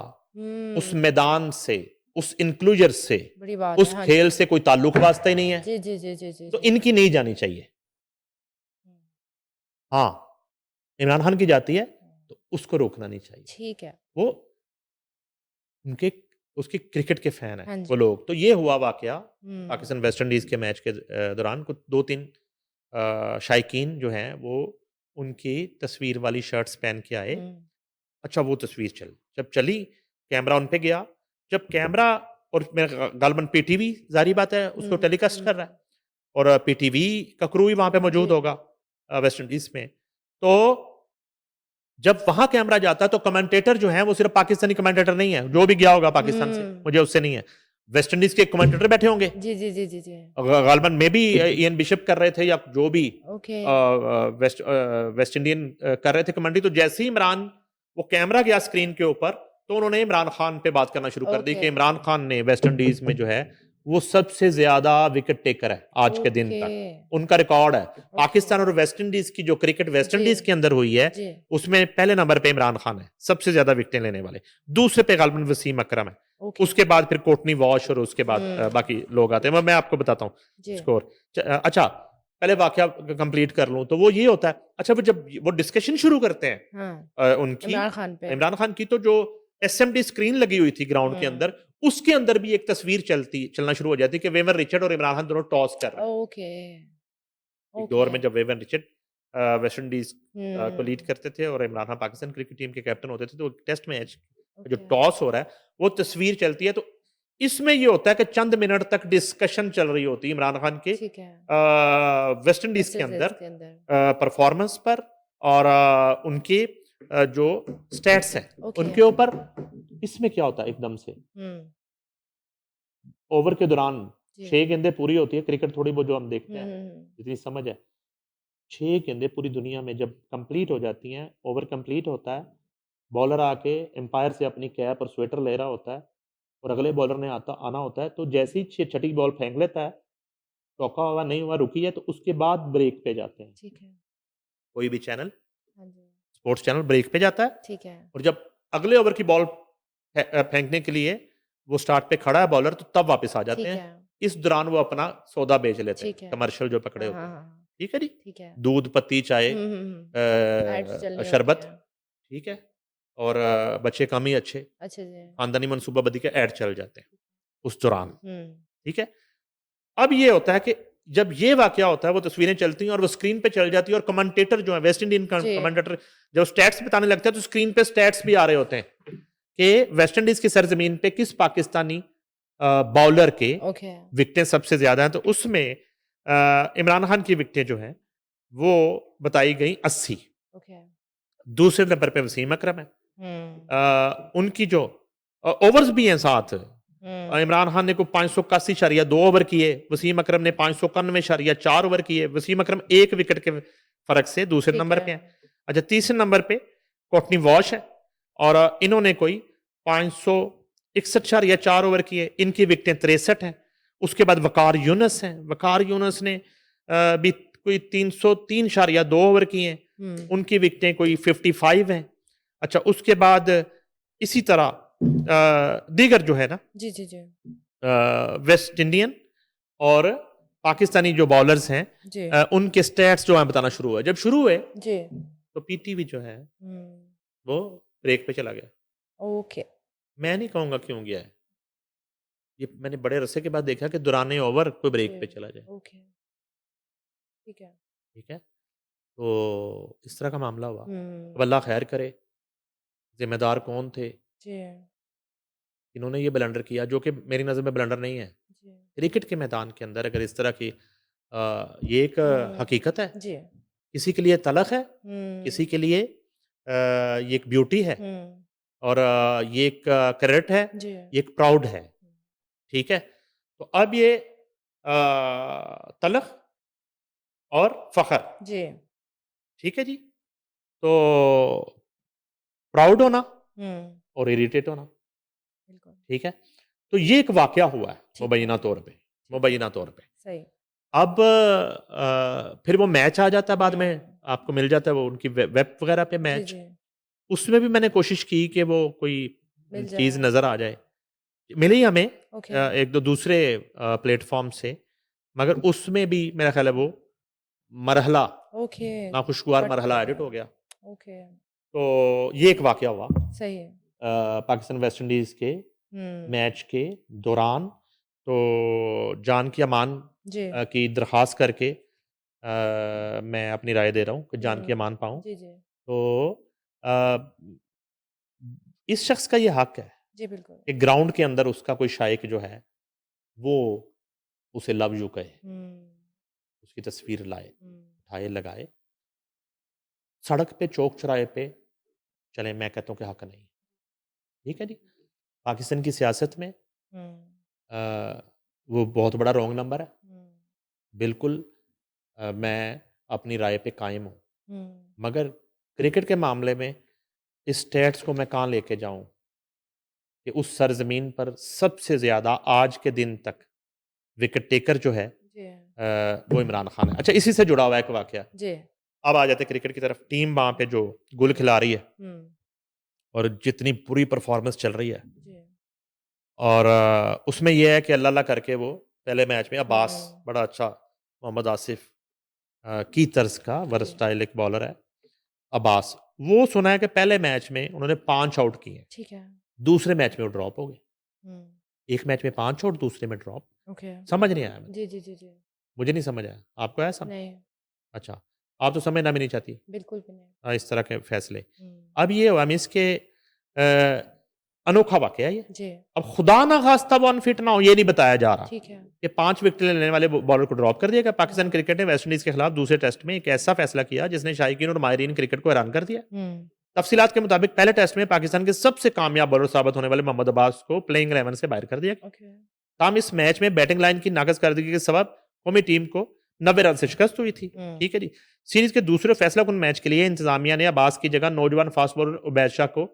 उस हुँ, मैदान से, उस एन्क्लोज़र से, बड़ी बात है। उस हाँ खेल जी। से कोई ताल्लुक वास्ता ही नहीं है, जी, जी, जी, जी, जी, तो जी। इनकी नहीं जानी चाहिए। हुँ, हाँ, इमरान खान की जाती है, हुँ, तो उसको रोकना नहीं चाहिए। ठीक है। वो उनके उसके क्रिकेट के फ़ैन हैं हाँ वो जी। लोग। तो ये हुआ वाक़या हुँ, पाकिस्तान वेस्ट इंडीज़ के मैच के दौरान कुछ 2-3 शायकीन जो हैं वो उनकी तस्वीर वाली शर्ट्स पहन के आए। हुँ, अच्छा वो तस्वीर चली। जब चली कैमरा उन पे गया। जब कैमरा और मेरा गालबन पीटीवी ज़ाहिर-सी बात है उसको हुँ, टेलीकास्ट कर रहा है हुँ, और पीटीवी का क्रू भी वहाँ पे जी। मौजूद होगा वेस्ट इंडीज़ में। तो जब वहाँ कैमरा जाता है तो कमेंटेटर जो हैं वो सिर्फ़ पाकिस्तानी कमेंटेटर नहीं है, जो भी गया होगा पाकिस्तान से, हुँ, मुझे उससे नहीं है। वेस्ट इंडीज़ के कमेंटेटर बैठे होंगे। जी, जी, जी, जी, जी। गालिबन मे बी इयान बिशप कर रहे थे या जो भी ओके, वेस्ट इंडियन कर रहे थे कमेंट्री। तो जैसे ही इमरान वो कैमरा गया स्क्रीन के ऊपर तो उन्होंने इमरान खान पे बात करना शुरू कर दी ओके, कि इमरान खान ने वेस्ट इंडीज में जो है वो सबसे ज्यादा विकेट टेकर है आज के दिन ओके, तक, उनका रिकॉर्ड है। ओके। पाकिस्तान और वेस्ट इंडीज की जो क्रिकेट वेस्ट जी, इंडीज के अंदर हुई है जी। उसमें पहले नंबर पे इमरान खान है, सबसे ज्यादा विकेटें लेने वाले। दूसरे पे गालिबन वसीम अकरम है। ओके। उसके बाद फिर कोटनी वॉश और उसके बाद हुँ, बाकी लोग आते हैं। मैं आपको बताता हूँ जी। स्कोर। अच्छा, पहले वाकया कंप्लीट कर लूँ तो वो ये होता है। अच्छा फिर जब वो डिस्कशन शुरू करते हैं हाँ, उनकी इमरान खान पे। इमरान खान की, तो जो एसएमडी स्क्रीन लगी हुई थी ग्राउंड के हुँ, अंदर, उसके अंदर भी एक तस्वीर चलना शुरू हो जाती है कि वेवन रिचर्ड और इमरान खान दोनों टॉस कर रहे हैं। ओके, एक दौर ओके। में जब वेवन रिचर्ड वेस्ट इंडीज को लीड हुँ, करते थे और इमरान खान पाकिस्तान क्रिकेट टीम के कैप्टन होते थे, तो टेस्ट मैच जो ओके, टॉस हो रहा है वो तस्वीर चलती है। तो इसमें ये होता है कि चंद मिनट तक डिस्कशन चल रही होती है इमरान खान के ठीक है। वेस्ट इंडीज वेस्ट के इंडीज़ अंदर के अंदर। परफॉर्मेंस पर और उनके जो स्टैट्स हैं ओके। उनके ऊपर। इसमें क्या होता है एकदम से हुँ, ओवर के दौरान जी। 6 गेंदें पूरी होती है, क्रिकेट थोड़ी बहुत जो हम देखते हुँ, हैं, हुँ, हुँ। जितनी समझ है, 6 गेंदें पूरी दुनिया में जब कंप्लीट हो जाती हैं, ओवर कंप्लीट होता है, बॉलर आके एम्पायर से अपनी कैप और स्वेटर ले रहा होता है और अगले बॉलर ने आना होता है। तो जैसे ही छठी बॉल फेंक लेता है, चौका हुआ नहीं हुआ रुकी है, तो उसके बाद ब्रेक पे जाते हैं। ठीक है। कोई भी चैनल, हाँ जी, स्पोर्ट्स चैनल ब्रेक पे जाता है ठीक है। और जब अगले ओवर की बॉल फेंकने के लिए वो स्टार्ट पे खड़ा है बॉलर, तो तब वापस आ जाते ठीक हैं। है, इस दौरान वो अपना सौदा बेच लेते हैं, ठीक है। कमर्शियल जो पकड़े हाँ, होते हाँ, हैं। हाँ, हाँ। ठीक है जी? ठीक है। दूध, पत्ती, चाय, हुँ, हुँ, हुँ। एड्स चलनी होती शरबत, हैं। ठीक है? और बच्चे कम ही अच्छे, अच्छा जी। खानदानी मनसूबाबंदी के ऐड चल जाते हैं उस दौरान, हुँ, ठीक है? अब ये होता है कि जब ये वाक़या होता है, वो तस्वीरें चलती हैं और वो स्क्रीन पे चल जाती है और कमेंटेटर जो है वेस्ट इंडियन जी। कमेंटेटर जब स्टैट्स बताने लगते हैं तो स्क्रीन पे स्टैट्स भी आ रहे होते हैं कि वेस्ट इंडीज़ की सरज़मीन पे किस पाकिस्तानी बॉलर के ओके। विकेटें सबसे ज़्यादा हैं, तो उसमें इमरान खान की विकेटें जो हैं वो बताई गई 80। ओके। दूसरे नंबर पे वसीम अकरम है। हुँ, उनकी जो ओवर्स भी हैं साथ, हुँ, इमरान खान ने को 581.2 ओवर किए, वसीम अकरम ने 591.4 ओवर किए। वसीम अकरम 1 विकेट के फ़र्क से दूसरे ठीक नंबर है। पे हैं। अच्छा, तीसरे नंबर पे कोटनी वॉश है और इन्होंने कोई 561.4 ओवर किए। इनकी विकेटें 63 हैं। उसके बाद वकार यूनुस हैं। वकार यूनुस ने भी कोई 303.2 ओवर किए हैं। हुँ, उनकी विकेटें कोई 55 हैं। अच्छा, उसके बाद इसी तरह दीगर जो है ना, जी, जी, जी, वेस्ट इंडियन और पाकिस्तानी जो बॉलर्स हैं, जी, उनके स्टैट्स जो हैं बताना शुरू हुए। जब शुरू हुए जी, तो पीटीवी जो है हुँ, वो ब्रेक पे चला गया। ओके, मैं नहीं कहूँगा क्यों गया है। ये मैंने बड़े अरसे के बाद देखा कि दौरान ओवर कोई जी, ब्रेक पे चला जाए। ओके, ठीक है। ठीक है? तो इस तरह का मामला हुआ। अब हुँ, अल्लाह खैर करे, ज़िम्मेदार कौन थे? जी, इन्होंने ये ब्लंडर किया जो कि मेरी नज़र में ब्लंडर नहीं है। जी, क्रिकेट के मैदान के अंदर अगर इस तरह की ये एक हुँ, हकीकत है, जी, किसी के लिए तलख़ है, हुँ, किसी के लिए ये एक ब्यूटी है हुँ, और ये एक क्रेडिट है, जी, ये एक प्राउड है, ठीक है? तो अब ये तलख़ और फ़ख़्र, जी, ठीक है जी? तो प्राउड होना हुँ, और इरिटेट होना, बिल्कुल, ठीक है? तो ये एक वाक़या हुआ है ठीक है, मुबैना तौर पे, ठीक है, मुबैना तौर पे। सही, अब फिर वो मैच आ जाता है बाद में, हुँ, आपको मिल जाता है वो उनकी वेब वगैरह पे जी, मैच। जी, उसमें भी मैंने कोशिश की कि वो कोई मिल चीज़ जाए, नज़र आ जाए। मिली हमें ओके, 1-2 दूसरे प्लेटफ़ॉर्म से, मगर उसमें भी मेरा ख़्याल है वो मरहला, ओके, नाखुशगवार कट हो मरहला एडिट गया, हो गया। ओके, तो ये एक वाक़या हुआ सही है, पाकिस्तान वेस्ट इंडीज़ के हुँ, मैच के दौरान। तो जान की अमान जी, की दरख़्वास्त करके मैं अपनी राय दे रहा हूँ कि जान की हुँ, अमान पाऊँ। जी, जी, तो अ, इस शख़्स का ये हक़ है जी, बिल्कुल, कि ग्राउंड के अंदर उसका कोई शायक जो है, वो उसे लव यू कहे, हुँ, उसकी तस्वीर लाए, हुँ, उठाए, लगाए। सड़क पे, चौक-चौराहे पे चलें, मैं कहता हूँ कि हक़ नहीं। ठीक है जी? पाकिस्तान की सियासत में हुँ, अ, वो बहुत बड़ा रॉन्ग नंबर है। हुँ, बिल्कुल मैं अपनी राय पे कायम हूँ। हुँ, मगर क्रिकेट के मामले में इस स्टैट्स को मैं कहाँ लेके जाऊँ कि उस सरज़मीन पर सबसे ज़्यादा आज के दिन तक विकेट टेकर जो है जी, वो इमरान खान है। अच्छा, इसी से जुड़ा हुआ है एक वाक़या। जी, अब आ जाते हैं क्रिकेट की तरफ। टीम वहाँ पे जो गुल खिला रही है हुँ, और जितनी बुरी परफ़ॉर्मेंस चल रही है जी, और उसमें ये है कि अल्लाह-अल्लाह करके वो पहले मैच में अब्बास हुँ, बड़ा अच्छा, मोहम्मद आसिफ की तर्ज का जी, वर्सटाइल एक बॉलर है अब्बास। वो सुना है कि पहले मैच में उन्होंने 5 आउट किए हैं। ठीक है, दूसरे मैच में वो ड्रॉप हो गए। हुँ, एक मैच में 5 आउट, दूसरे में ड्रॉप। ओके, समझ नहीं आया मुझे। जी, जी, जी, जी, मुझे नहीं समझ आया। आपको आया समझ? नहीं, अच्छा, आप तो समझना भी नहीं चाहती बिल्कुल भी नहीं, इस तरह के फैसले। हुँ, अब ये हुआ मिस के अनोखा वाक़या है ये। जी, अब खुदा ना ख़ास्ता वो अनफिट ना हो, ये नहीं बताया जा रहा ठीक है, कि 5 विकेट लेने वाले बॉलर को ड्रॉप कर दिया गया। पाकिस्तान हुँ, क्रिकेट ने वेस्ट इंडीज़ के खिलाफ दूसरे टेस्ट में एक ऐसा फैसला किया जिसने शायकीन और माहिरीन क्रिकेट को हैरान कर दिया। हुँ, तफ़सीलात के मुताबिक पहले टेस्ट में पाकिस्तान के सबसे कामयाब बॉलर साबित होने वाले मोहम्मद अब्बास को प्लेइंग 11 से बाहर कर दिया गया। ओके, ताहम इस मैच में बैटिंग लाइन की नाक़ज़-करदगी के सबब कौमी टीम को 90 रन से शिकस्त हुई थी। हुँ, ठीक है जी। सीरीज़ के दूसरे फैसलाकुन मैच के लिए इंतज़ामिया ने अब्बास की जगह नौजवान फास्ट बॉलर उबैद शाह को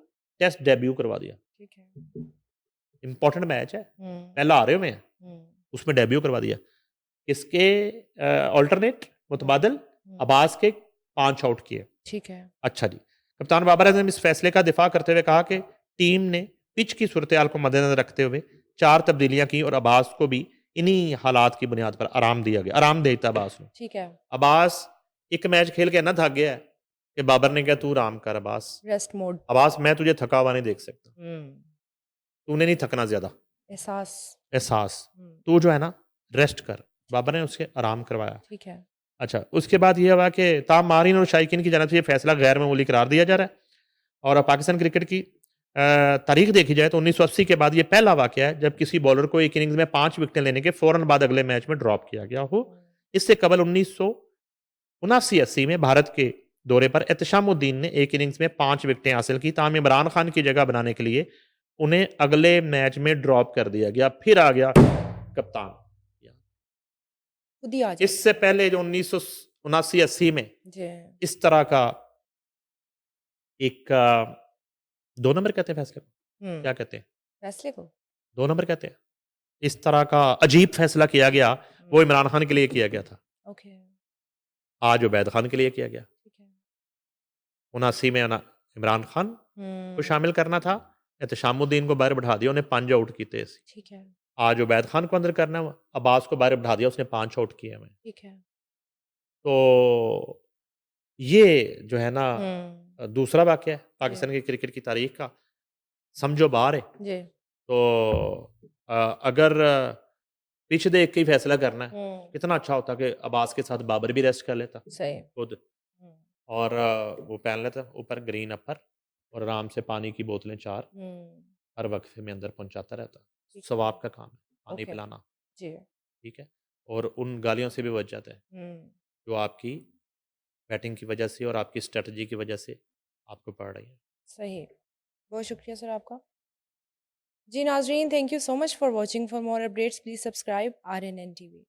टेस्ट डेब्यू करवा दिया। ठीक है, इंपॉर्टेंट मैच है, हुँ, पहला आ रहे हुए हैं, हुँ, उसमें डेब्यू करवा दिया। इसके अल्टरनेट हुँ, मुतबादल हुँ, अब्बास के 5 आउट किए। ठीक है, अच्छा जी। कप्तान बाबर आज़म इस फैसले का दिफा करते हुए कहा कि टीम ने पिच की सूरत-ए-हाल को मद्देनज़र रखते हुए 4 तब्दीलियाँ की और अब्बास को भी इन्हीं हालात की बुनियाद पर आराम दिया गया। आराम देता अब्बास को। ठीक है, अब्बास एक मैच खेल के इतना थक गया है कि बाबर ने कहा, "तू आराम कर अब्बास। रेस्ट मोड, अब्बास, मैं तुझे थका हुआ नहीं देख सकता। हुँ, तूने नहीं थकना ज़्यादा। एहसास, एहसास। हुँ, तू जो है ना, रेस्ट कर।" ठीक बाबर है, ने उसे आराम करवाया। ठीक है, अच्छा, उसके बाद ये हुआ कि ताहम माहिरीन और शायकीन की जानिब से ये फैसला गैर मामूली करार दिया जा रहा है और पाकिस्तान क्रिकेट की तारीख देखी जाए तो 1980 के बाद ये पहला वाक़या है जब किसी बॉलर को एक इनिंग्स में 5 विकेटें लेने के फ़ौरन बाद अगले मैच में ड्रॉप किया गया हो। इससे कबल 1979-80 में भारत के दौरे पर एहतशामुद्दीन ने एक इनिंग्स में 5 विकेटें हासिल की, ताहम इमरान खान की जगह बनाने के लिए उन्हें अगले मैच में ड्रॉप कर दिया गया। फिर आ गया कप्तान। खुद ही आ जाए। इससे पहले जो 1979-80 में जी। इस तरह का एक 2 नंबर कहते हैं फैसले को? हुँ। क्या कहते हैं? फैसले को? 2 नंबर कहते हैं। इस तरह का अजीब फैसला किया गया, वो हुँ। इमरान खान के लिए किया गया था। ओके, आज उबैद खान के लिए किया गया। ठीक है। 79 में इमरान खान को हुँ, शामिल करना था, एहतशामुद्दीन को बाहर बिठा दिया, उन्हें 5 आउट कीते सी। ठीक है, आज उबैद खान को अंदर करना है, अब्बास को बाहर बिठा दिया, उसने 5 आउट किए हुए हैं। ठीक है। तो ये जो है ना हुँ, दूसरा वाक़या है जी, पाकिस्तान की क्रिकेट की तारीख़ का, समझो बाहर है। जी। तो अगर पिच देख के ही फैसला करना है, हुँ, कितना अच्छा होता कि अब्बास के साथ बाबर भी रेस्ट कर लेता सही। खुद हुँ, और वो पहन लेता ऊपर ग्रीन अपर और आराम से पानी की बोतलें 4 हुँ, हर वक्फे में अंदर पहुँचाता रहता। ठीक है। सवाब का काम है, पानी ओके, पिलाना, जी। ठीक है? और उन गालियों से भी बच जाते हैं, हुँ, जो आपकी बैटिंग की वजह से और आपकी स्ट्रैटेजी की वजह से आपको पड़ रही है। सही। बहुत शुक्रिया सर आपका। जी नाज़रीन, thank you so much for watching. For more updates please subscribe RNN TV.